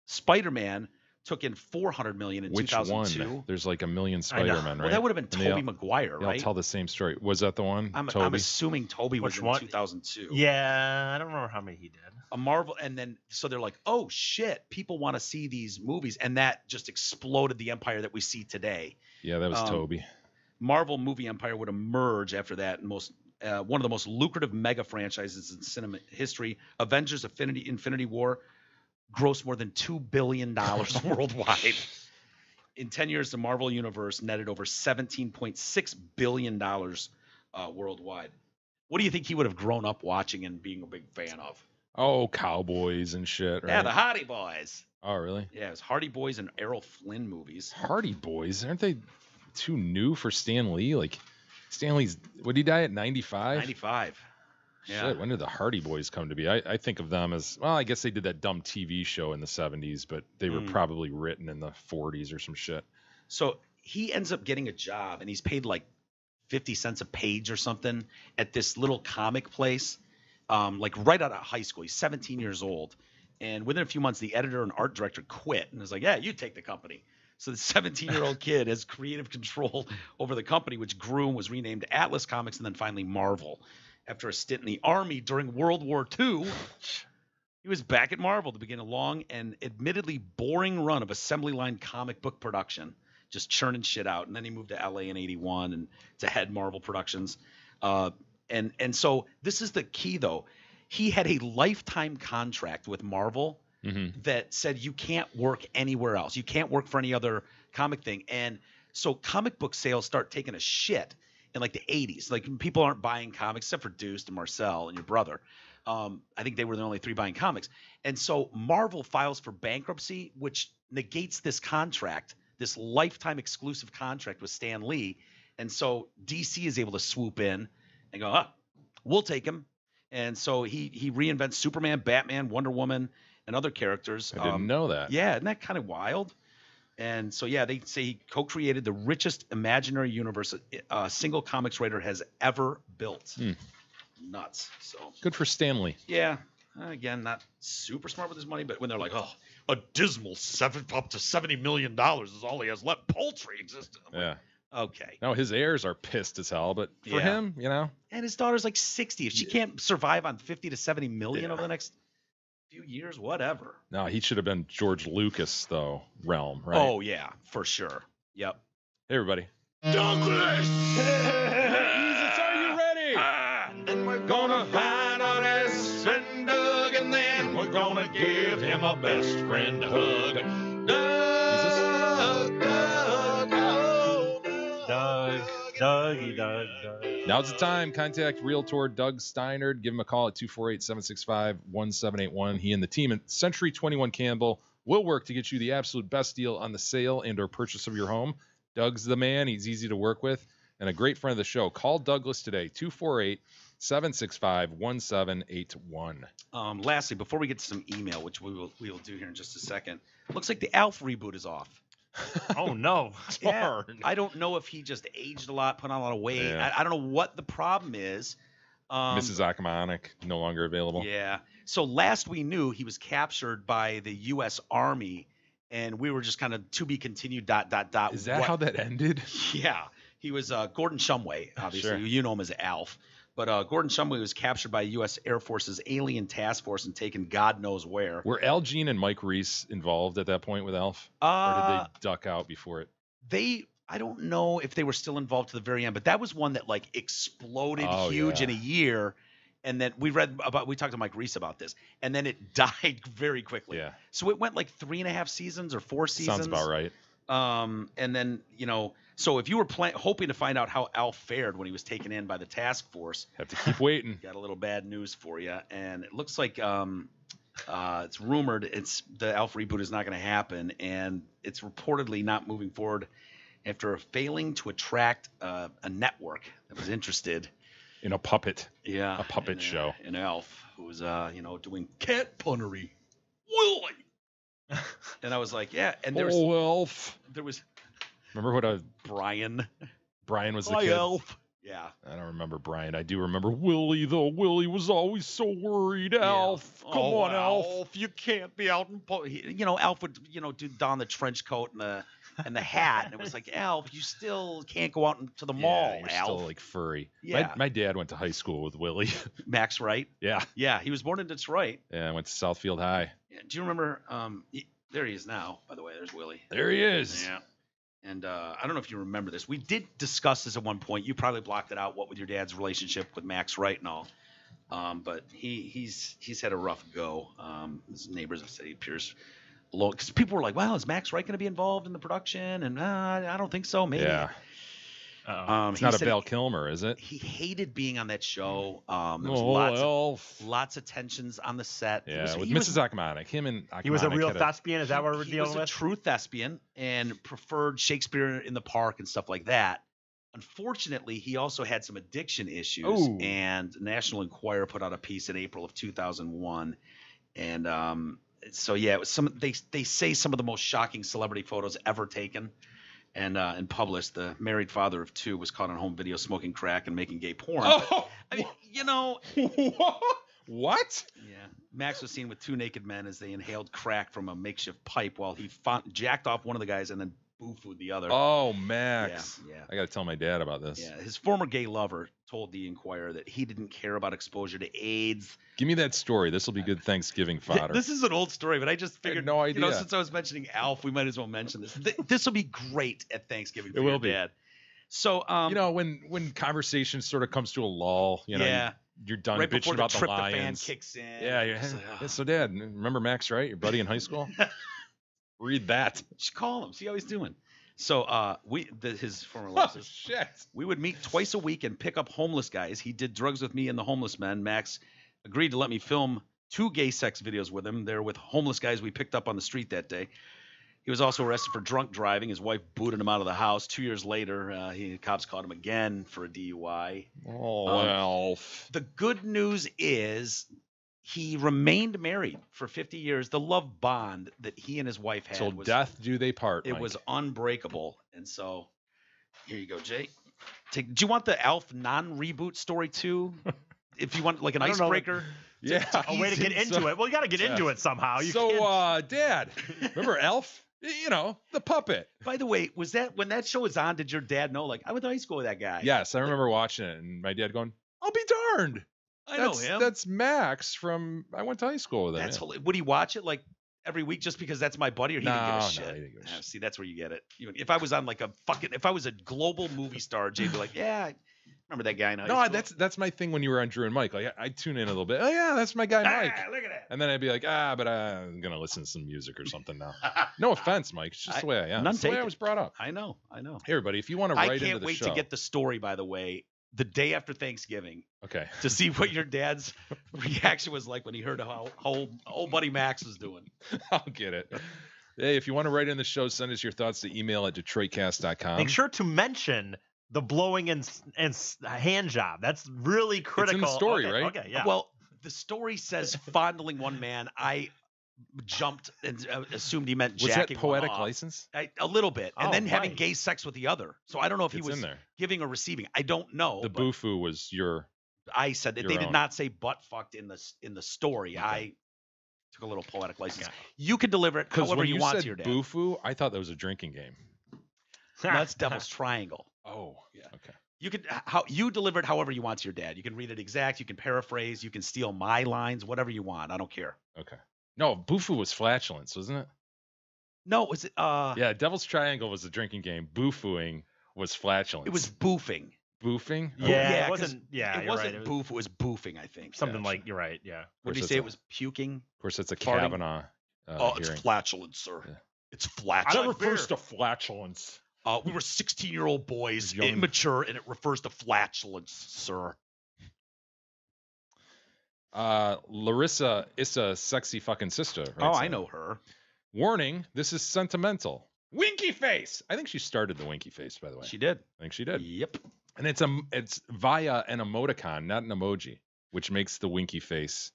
Spider-Man took in $400 million in 2002. Which one? There's like a million Spider-Men, right? Well, that would have been Tobey Maguire, right? They all tell the same story. Was that the one? I'm assuming Tobey was in 2002. Yeah, I don't remember how many he did. A Marvel, and then so they're like, oh shit, people want to see these movies, and that just exploded the empire that we see today. Yeah, that was Tobey. Marvel movie empire would emerge after that, and one of the most lucrative mega franchises in cinema history, Avengers: Infinity War, grossed more than $2 billion worldwide. In 10 years, the Marvel Universe netted over $17.6 billion worldwide. What do you think he would have grown up watching and being a big fan of? Oh, cowboys and shit, right? Yeah, the Hardy Boys. Oh, really? Yeah, it was Hardy Boys and Errol Flynn movies. Hardy Boys? Aren't they too new for Stan Lee? Like, Stan Lee's, would he die at 95? 95. Yeah. Shit, when did the Hardy Boys come to be? I think of them as, well, I guess they did that dumb TV show in the 70s, but they were probably written in the 40s or some shit. So he ends up getting a job, and he's paid like 50 cents a page or something at this little comic place, like right out of high school. He's 17 years old. And within a few months, the editor and art director quit and was like, yeah, you take the company. So the 17-year-old kid has creative control over the company, which grew and was renamed Atlas Comics and then finally Marvel. After a stint in the Army during World War II, he was back at Marvel to begin a long and admittedly boring run of assembly line comic book production, just churning shit out. And then he moved to LA in 81 and to head Marvel Productions. And so this is the key, though. He had a lifetime contract with Marvel that said you can't work anywhere else. You can't work for any other comic thing. And so comic book sales start taking a shit in like the 80s. Like people aren't buying comics except for Deuce and Marcel and your brother. I think they were the only three buying comics. And so Marvel files for bankruptcy, which negates this contract, this lifetime exclusive contract with Stan Lee. And so DC is able to swoop in and go, we'll take him. And so he reinvents Superman, Batman, Wonder Woman, and other characters. I didn't know that. Yeah, isn't that kind of wild? And so, yeah, they say he co-created the richest imaginary universe a single comics writer has ever built. Nuts. So good for Stan Lee. Yeah. Again, not super smart with his money, but when they're like, a dismal up to $70 million is all he has left. Poultry existed. Yeah. Okay. No, his heirs are pissed as hell, but for him, you know. And his daughter's like 60. If she can't survive on 50 to 70 million over the next few years, whatever. No, he should have been George Lucas, though, realm, right? Oh, yeah, for sure. Yep. Hey, everybody. Douglas! Jesus, are you ready? And we're gonna find our best friend Doug, and then we're gonna give him a best friend hug. Doug. Now's the time. Contact Realtor Doug Steinert. Give him a call at 248-765-1781. He and the team at Century 21 Campbell will work to get you the absolute best deal on the sale and or purchase of your home. Doug's the man. He's easy to work with and a great friend of the show. Call Douglas today, 248-765-1781. Lastly, before we get to some email, which we will do here in just a second, looks like the Alf reboot is off. Oh, no. Yeah, I don't know if he just aged a lot, put on a lot of weight. Yeah. I don't know what the problem is. Mrs. Akamanik, no longer available. Yeah. So last we knew, he was captured by the U.S. Army, and we were just kind of to be continued. ... Is that how that ended? Yeah. He was Gordon Shumway, obviously. Sure. You know him as Alf. But Gordon Shumway was captured by U.S. Air Force's Alien Task Force and taken God knows where. Were Al Jean and Mike Reese involved at that point with Alf? Or did they duck out before it? I don't know if they were still involved to the very end, but that was one that like exploded huge in a year. And then we talked to Mike Reese about this, and then it died very quickly. Yeah. So it went like 3.5 seasons or 4 seasons. Sounds about right. And then, so if you were hoping to find out how Alf fared when he was taken in by the task force, have to keep waiting. Got a little bad news for you. And it looks like it's rumored the Alf reboot is not going to happen, and it's reportedly not moving forward after failing to attract a network that was interested in a puppet. Yeah, a puppet show. An Alf who was doing cat punnery. Willie. And I was like, yeah. And there was Elf. There was. Remember what Brian was the Hi, kid? Elf. Yeah. I don't remember Brian. I do remember Willie, though. Willie was always so worried. Alf. Come on, Alf. You can't be out in Alf would, don the trench coat and the hat. And it was like, Alf, you still can't go out to the mall, you're Alf. still like furry. Yeah. My dad went to high school with Willie. Max Wright? Yeah. Yeah, he was born in Detroit. Yeah, I went to Southfield High. Yeah. Do you remember, there he is now, by the way. There's Willie. There he is. Yeah. And I don't know if you remember this. We did discuss this at one point. You probably blocked it out, what with your dad's relationship with Max Wright and all. But he's had a rough go. His neighbors have said he appears because people were like, "Well, is Max Wright going to be involved in the production?" And I don't think so. Maybe. Yeah. It's not a Val Kilmer, is it? He hated being on that show. There Oh, was lots of tensions on the set. Yeah, with Mrs. Akmanik. Him and Akmanik. He was a real thespian. Is that what we're dealing with? He was a true thespian and preferred Shakespeare in the Park and stuff like that. Unfortunately, he also had some addiction issues. Ooh. And National Enquirer put out a piece in April of 2001. And so yeah, it was they say some of the most shocking celebrity photos ever taken. And published. The married father of 2 was caught on home video smoking crack and making gay porn. Oh, I mean, you know. What? Yeah. Max was seen with 2 naked men as they inhaled crack from a makeshift pipe while he jacked off one of the guys and then boo-fooed the other. Oh, Max. Yeah. I got to tell my dad about this. Yeah. His former gay lover told the Enquirer that he didn't care about exposure to AIDS. Give me that story. This will be good Thanksgiving fodder. This is an old story, but I just figured, no idea. You know, since I was mentioning Alf, we might as well mention this. This will be great at Thanksgiving for your dad. So, you know, when conversation sort of comes to a lull, you know, you're done right bitching about the Lions. fan Kicks in. Yeah, yeah. So, Dad, remember Max Wright, your buddy in high school? Read that. Just call him. See how he's doing. So his former love. Oh, shit. We would meet twice a week and pick up homeless guys. He did drugs with me and the homeless men. Max agreed to let me film 2 gay sex videos with him. They're with homeless guys we picked up on the street that day. He was also arrested for drunk driving. His wife booted him out of the house. 2 years later, cops caught him again for a DUI. Oh, well. The good news is he remained married for 50 years. The love bond that he and his wife had Till was death do they part, It Mike. was unbreakable. And so here you go, Jay. Do you want the Alf non-reboot story too? If you want like an icebreaker? Yeah. A way to get into it. Well, you got to get into it somehow. Dad, remember Alf? You know, the puppet. By the way, was that when that show was on, did your dad know, like, I went to high school with that guy? Yes, I remember watching it and my dad going, I'll be darned. I know him. That's Max from, I went to high school with him. That's hilarious. Would he watch it like every week just because that's my buddy, or he didn't give a shit? No, he didn't give a shit. See, that's where you get it. If I was on like if I was a global movie star, Jay'd be like, yeah, I remember that guy in high school. That's my thing when you were on Drew and Mike. Like I'd tune in a little bit. Oh yeah, that's my guy Mike. Look at that. And then I'd be like, but I'm gonna listen to some music or something now. No offense, Mike. It's just the way I am. It's the way I was brought up. I know. Hey everybody, if you want to write into the show. I can't wait to get the story, by the way, the day after Thanksgiving. Okay. To see what your dad's reaction was like when he heard how old buddy Max was doing. I'll get it. Hey, if you want to write in the show, send us your thoughts to email at detroitcast.com. Make sure to mention the blowing and hand job. That's really critical. It's in the story, okay, right? Okay, yeah. Well, the story says fondling one man. I jumped and assumed he meant Was jacking that poetic one off. license? A little bit. And then having right. gay sex with the other. So I don't know if he It's was in there. giving or receiving. I don't know. The boo-foo was your... I said that your they did own. not say butt fucked in the story. Okay. I took a little poetic license. Yeah. You can deliver it however when you want said to your dad. Boo-foo, I thought that was a drinking game. No, that's Devil's Triangle. Oh, yeah. Okay. You could you deliver it however you want to your dad. You can read it exact. You can paraphrase. You can steal my lines. Whatever you want. I don't care. Okay. No, boo-foo was flatulence, wasn't it? No, was it? Yeah, Devil's Triangle was a drinking game. Boo-fooing was flatulence. It was boofing. Boofing? Yeah, it wasn't. Yeah, it wasn't boof. It was boofing. I think something like you're right. Yeah. What did you say? It was puking. Of course, it's a farting? Kavanaugh. It's flatulence, sir. Yeah. It's flatulence. That refers to flatulence. We were 16-year-old boys, immature, and it refers to flatulence, sir. Larissa is a sexy fucking sister. Right? Oh, I know her. Warning, this is sentimental. Winky face. I think she started the winky face, by the way. She did. I think she did. Yep. And it's via an emoticon, not an emoji, which makes the winky face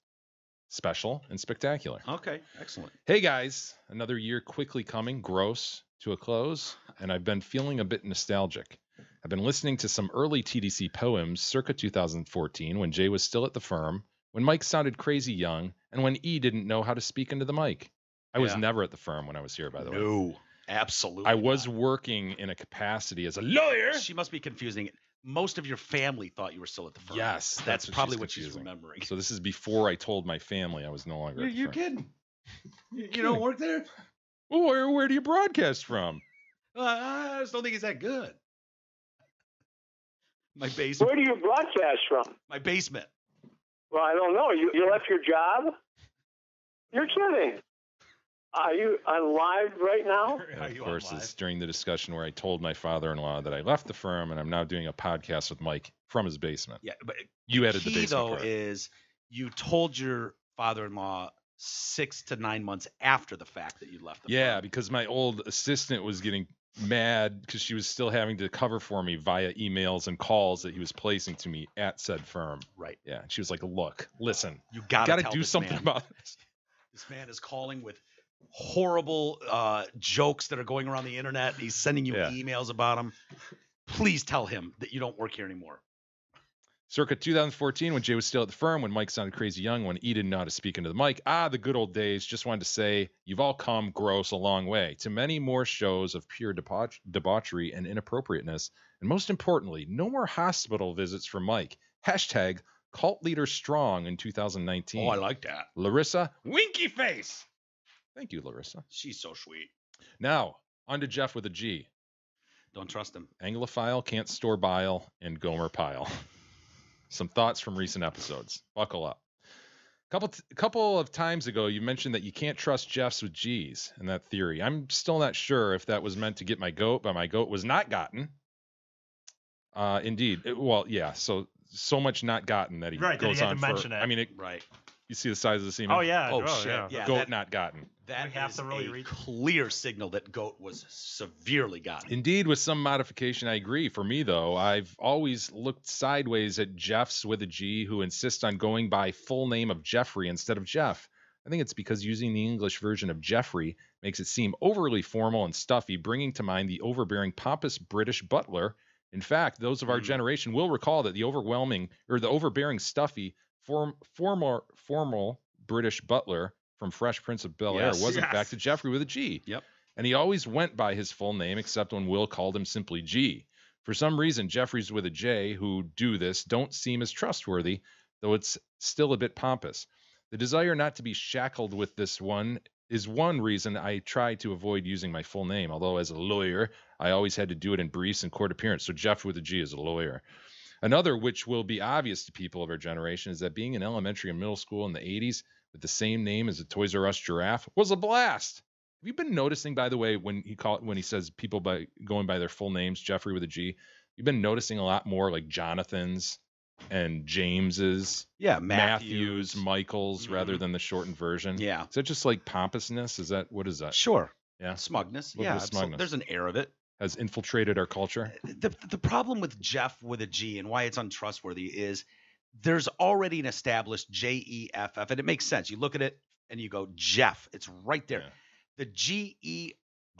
special and spectacular. Okay, excellent. Hey guys, another year quickly coming, gross, to a close, and I've been feeling a bit nostalgic. I've been listening to some early TDC poems circa 2014 when Jay was still at the firm, when Mike sounded crazy young, and when E didn't know how to speak into the mic. I was never at the firm when I was here, by the way. No, absolutely. I was working in a capacity as a lawyer. She must be confusing it. Most of your family thought you were still at the firm. Yes, that's probably what she's remembering. So this is before I told my family I was no longer at the You're firm. kidding. You don't work there? Well, where do you broadcast from? I just don't think he's that good. My basement. Where do you broadcast from? My basement. Well, I don't know. You left your job? You're kidding. Are you on live right now? And of course, it's during the discussion where I told my father-in-law that I left the firm and I'm now doing a podcast with Mike from his basement. Yeah, but You added the key, basement though, part. is you told your father-in-law 6 to 9 months after the fact that you left the Yeah, firm. because my old assistant was getting mad because she was still having to cover for me via emails and calls that he was placing to me at said firm. Right. Yeah. She was like, look, listen, You gotta do something about this. This man is calling with horrible jokes that are going around the internet. He's sending you Yeah. emails about them. Please tell him that you don't work here anymore. Circa 2014, when Jay was still at the firm, when Mike sounded crazy young, when he didn't know how to speak into the mic. The good old days. Just wanted to say you've all come gross a long way to many more shows of pure debauchery and inappropriateness. And most importantly, no more hospital visits for Mike. Hashtag cult leader strong in 2019. Oh, I like that. Larissa, winky face. Thank you, Larissa. She's so sweet. Now, on to Jeff with a G. Don't trust him. Anglophile, can't store bile, and Gomer Pyle. Some thoughts from recent episodes. Buckle up. Couple of times ago, you mentioned that you can't trust Jeffs with G's and that theory. I'm still not sure if that was meant to get my goat, but my goat was not gotten. Indeed. So much not gotten that he Right, that he goes had on to for. mention it. I mean, Right. you see the size of the semen? Oh yeah. Oh, shit. Yeah, goat that- not gotten. That We have is to really a read- clear signal that goat was severely gotten. Indeed, with some modification, I agree. For me, though, I've always looked sideways at Jeffs with a G who insist on going by full name of Jeffrey instead of Jeff. I think it's because using the English version of Jeffrey makes it seem overly formal and stuffy, bringing to mind the overbearing, pompous British butler. In fact, those of our generation will recall that the overbearing, stuffy, formal British butler from Fresh Prince of Bel-Air was in fact a Jeffrey with a G. Yep. And he always went by his full name, except when Will called him simply G. For some reason, Jeffreys with a J who do this don't seem as trustworthy, though it's still a bit pompous. The desire not to be shackled with this one is one reason I try to avoid using my full name, although as a lawyer, I always had to do it in briefs and court appearance, so Jeff with a G is a lawyer. Another, which will be obvious to people of our generation, is that being in elementary and middle school in the 80s with the same name as a Toys R Us giraffe was a blast. Have you been noticing, by the way, when he says people by going by their full names, Jeffrey with a G, you've been noticing a lot more like Jonathans and Jameses, Yeah, Matthews, Michaels, rather than the shortened version. Yeah. Is that just like pompousness? What is that? Sure. Yeah. Smugness. Little Yeah. bit of smugness. There's an air of it. Has infiltrated our culture. The problem with Jeff with a G and why it's untrustworthy is there's already an established Jeff, and it makes sense. You look at it and you go Jeff. It's right there. Yeah. The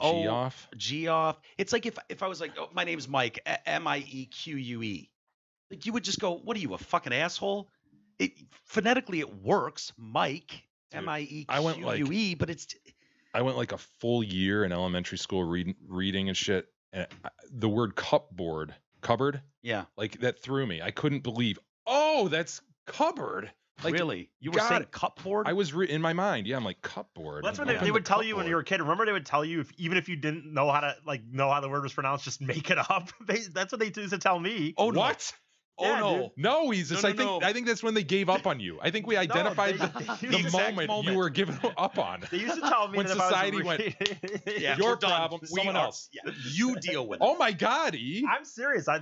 Geoff. Geoff. It's like if I was like, oh, my name's Mike, Mieque. Like you would just go, what are you, a fucking asshole? Phonetically it works, Mike, Dude, Mieque, but it's I went like a full year in elementary school reading and shit. And the word cupboard, yeah. like that threw me. I couldn't believe, oh, that's cupboard. Like, Really? You were God, saying cupboard? I was in my mind. Yeah, I'm like cupboard. Well, that's what Open they the would tell you when cupboard. you were a kid. Remember, they would tell you even if you didn't know how the word was pronounced, just make it up. That's what they used to tell me. Oh, no. What? Oh, Yeah, no. dude. No, Jesus. No. I think that's when they gave up on you. I think we identified they- the exact moment you moment. were given up on. They used to tell me When that if I was society went, Yeah, Your we're done. problem, We someone are- else. Yeah, you deal with it. Oh my God, E. I'm serious. I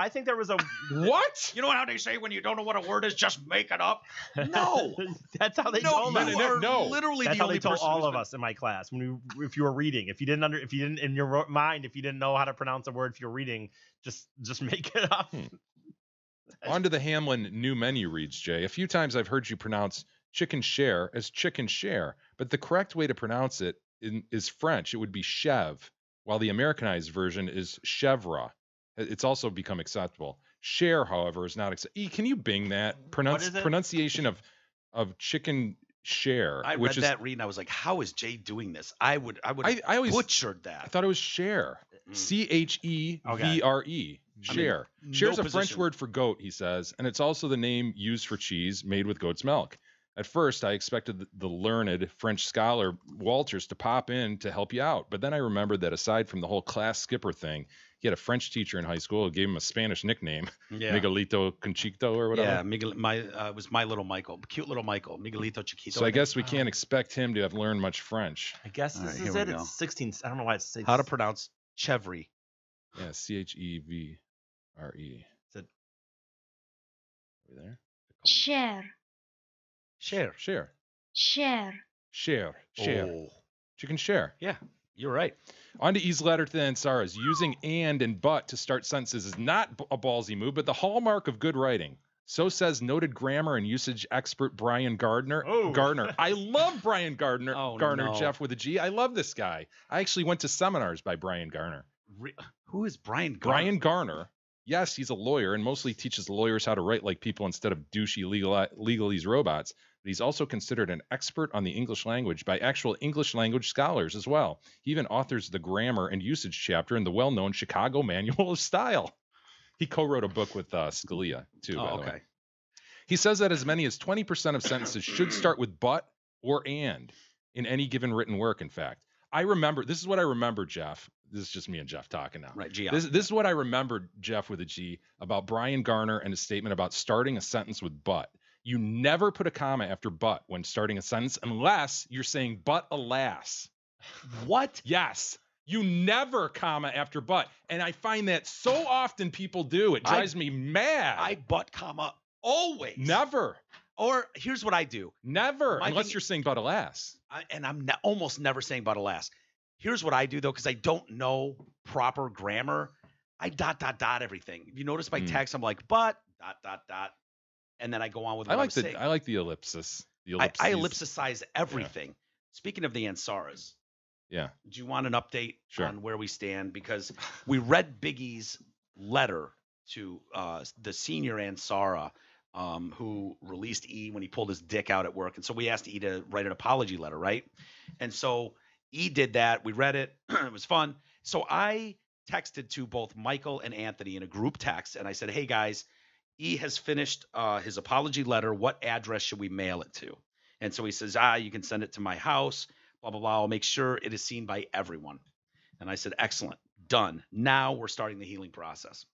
think there was a. What? You know how they say when you don't know what a word is, just make it up? No. That's how they No, told us. you are No. literally That's the how they only told person all who's of been- us in my class. If you were reading, if you didn't in your mind, if you didn't know how to pronounce a word, if you're reading, just make it up. On to the Hamlin new menu reads, Jay. A few times I've heard you pronounce chicken share as chicken share, but the correct way to pronounce it is French. It would be chev, while the Americanized version is chèvre. It's also become acceptable. Share, however, is not acceptable. Can you Bing that? What is it? Pronunciation of chicken share. I which read is, that read and I was like, how is Jay doing this? I would I always butchered I that. thought it was share. Chevre. Share. no Share's a French position. word for goat, he says, and it's also the name used for cheese made with goat's milk. At first, I expected the learned French scholar Walters to pop in to help you out, but then I remembered that aside from the whole class skipper thing, he had a French teacher in high school who gave him a Spanish nickname, Miguelito Conchito or whatever. Yeah, it was my little Michael, cute little Michael, Miguelito Chiquito. So I guess we can't expect him to have learned much French. I guess this is it. It's 16. I don't know why it's 16. How to pronounce Chevre. Yeah, Chevre. Is it? Are we there? Share. Share. Oh. Chicken share. Yeah, you're right. On to E's letter to the Ansarras. Using and but to start sentences is not a ballsy move, but the hallmark of good writing. So says noted grammar and usage expert Brian Gardner. Oh. Gardner. I love Brian Gardner. Garner, no. Jeff with a G. I love this guy. I actually went to seminars by Brian Garner. Who is Brian Garner? Brian Garner. Yes, he's a lawyer and mostly teaches lawyers how to write like people instead of douchey legalese robots. But he's also considered an expert on the English language by actual English language scholars as well. He even authors the grammar and usage chapter in the well-known Chicago Manual of Style. He co-wrote a book with Scalia, too, by the way. He says that as many as 20% of sentences should start with but or and in any given written work, in fact. This is what I remember, Jeff. This is just me and Jeff talking now. Right, G. This is what I remembered, Jeff with a G, about Brian Garner and his statement about starting a sentence with but. You never put a comma after but when starting a sentence unless you're saying but alas. What? Yes. You never comma after but. And I find that so often people do. It drives me mad. I but comma always. Never. Or here's what I do. Never. Unless you're saying but alas. I'm almost never saying but alas. Here's what I do, though, because I don't know proper grammar. I dot everything. If you notice my text, I'm like, but, dot. And then I go on with what I'm saying. I like the ellipsis. I ellipsicize everything. Yeah. Speaking of the Ansarras. Yeah. Do you want an update Sure. on where we stand? Because we read Biggie's letter to the senior Ansara who released E when he pulled his dick out at work. And so we asked E to write an apology letter, right? And so E did that. We read it. It was fun. So I texted to both Michael and Anthony in a group text, and I said, hey, guys, E has finished his apology letter. What address should we mail it to? And so he says, you can send it to my house, blah, blah, blah. I'll make sure it is seen by everyone. And I said, excellent. Done. Now we're starting the healing process.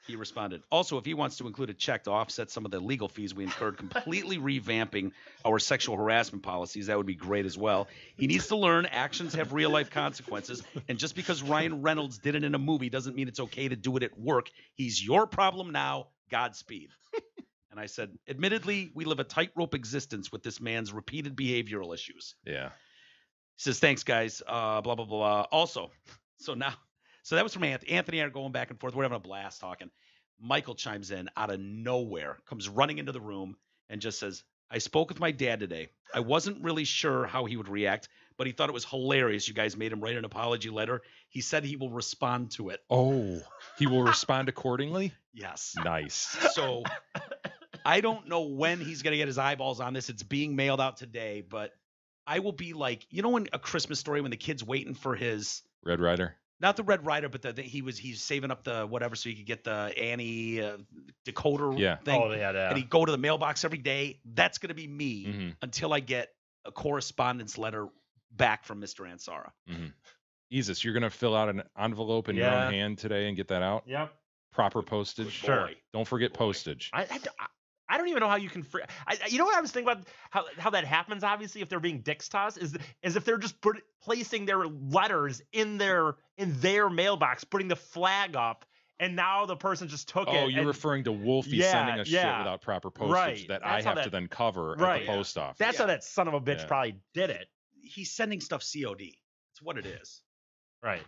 He responded, also, if he wants to include a check to offset some of the legal fees we incurred completely revamping our sexual harassment policies, that would be great as well. He needs to learn actions have real-life consequences, and just because Ryan Reynolds did it in a movie doesn't mean it's okay to do it at work. He's your problem now. Godspeed. And I said, admittedly, we live a tightrope existence with this man's repeated behavioral issues. Yeah. He says, thanks, guys. Blah, blah, blah. Also, so that was from Anthony. Anthony and I are going back and forth. We're having a blast talking. Michael chimes in out of nowhere, comes running into the room and just says, I spoke with my dad today. I wasn't really sure how he would react, but he thought it was hilarious you guys made him write an apology letter. He said he will respond to it. Oh, he will respond accordingly? Yes. Nice. So I don't know when he's going to get his eyeballs on this. It's being mailed out today, but I will be like, you know, in A Christmas Story when the kid's waiting for his Red Ryder? Not the Red Ryder, but he's saving up the whatever so he could get the Annie decoder thing. Oh, yeah. And he'd go to the mailbox every day. That's going to be me until I get a correspondence letter back from Mr. Ansara. Mm-hmm. Jesus, you're going to fill out an envelope in your own hand today and get that out? Yep. Proper postage? Sure. Don't forget postage. I don't even know how you can you know what I was thinking about how that happens, obviously, if they're being dicks to us, is if they're just placing their letters in their mailbox, putting the flag up, and now the person just took it. Oh, you're referring to Wolfie sending us shit without proper postage that I have to then cover at the post office. That's how that son of a bitch probably did it. He's sending stuff COD. That's what it is. Right.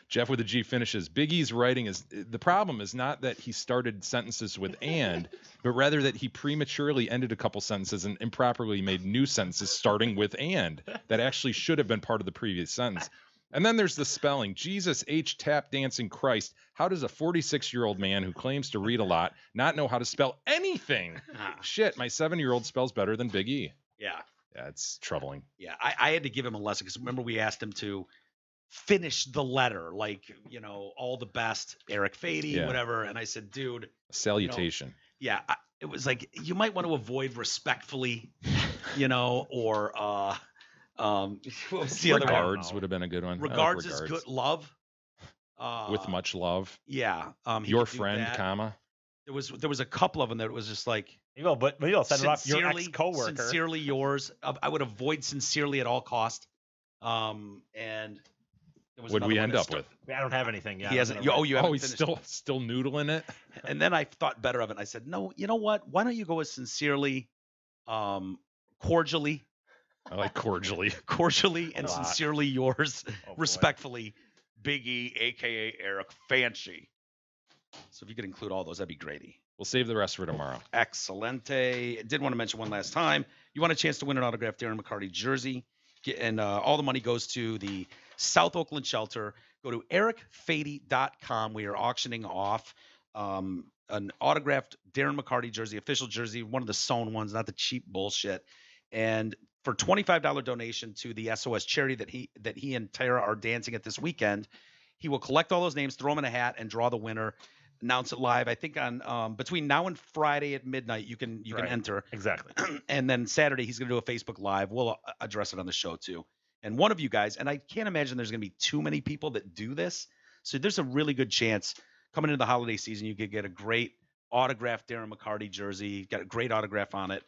Jeff with a G finishes. Big E's writing is the problem is not that he started sentences with and, but rather that he prematurely ended a couple sentences and improperly made new sentences starting with and that actually should have been part of the previous sentence. And then there's the spelling. Jesus H tap dancing Christ. How does a 46-year-old man who claims to read a lot not know how to spell anything? Shit, my 7-year-old spells better than Big E. Yeah. Yeah, it's troubling. Yeah, I had to give him a lesson because remember we asked him to finish the letter, like, you know, all the best, Eric Fady, whatever. And I said, dude. A salutation. You know, it was like you might want to avoid respectfully, or what was the other one? Regards would have been a good one. Regards is good. Love. With much love. Yeah. Your friend, comma. There was a couple of them that was just like. But send it off your ex-coworker. Sincerely yours. I would avoid sincerely at all cost. And there was what did we end up with? I don't have anything. Yeah, he hasn't. You haven't he's still noodling it. And then I thought better of it. And I said, no, you know what? Why don't you go with sincerely, cordially? I like cordially. Cordially and sincerely yours, respectfully, Big E, a.k.a. Eric Fancy. So if you could include all those, that'd be great. We'll save the rest for tomorrow. Excelente. Did want to mention one last time. You want a chance to win an autographed Darren McCarty jersey, and all the money goes to the South Oakland Shelter. Go to ericfady.com. We are auctioning off an autographed Darren McCarty jersey, official jersey, one of the sewn ones, not the cheap bullshit. And for $25 donation to the SOS charity that he and Tara are dancing at this weekend, he will collect all those names, throw them in a hat, and draw the winner. Announce it live. I think on between now and Friday at midnight, you can enter. Exactly. And then Saturday he's going to do a Facebook Live. We'll address it on the show too. And one of you guys, and I can't imagine there's going to be too many people that do this, so there's a really good chance coming into the holiday season you could get a great autographed Darren McCarty jersey. Got a great autograph on it.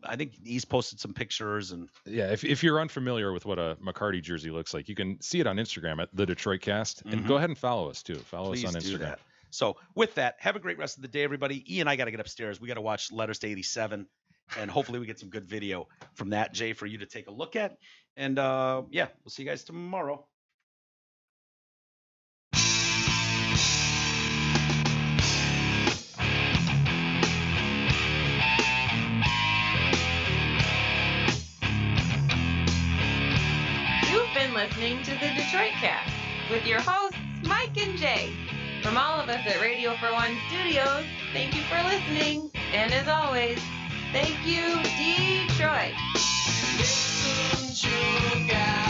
I think he's posted some pictures and. Yeah, if you're unfamiliar with what a McCarty jersey looks like, you can see it on Instagram at the Detroit Cast, and go ahead and follow us too. Please us on Instagram. Do that. So with that, have a great rest of the day, everybody. E and I got to get upstairs. We got to watch Letters to 87, and hopefully we get some good video from that, Jay, for you to take a look at. And we'll see you guys tomorrow. You've been listening to the Detroit Cast with your hosts, Mike and Jay. From all of us at Radio for One Studios, thank you for listening. And as always, thank you, Detroit. Listen, sugar.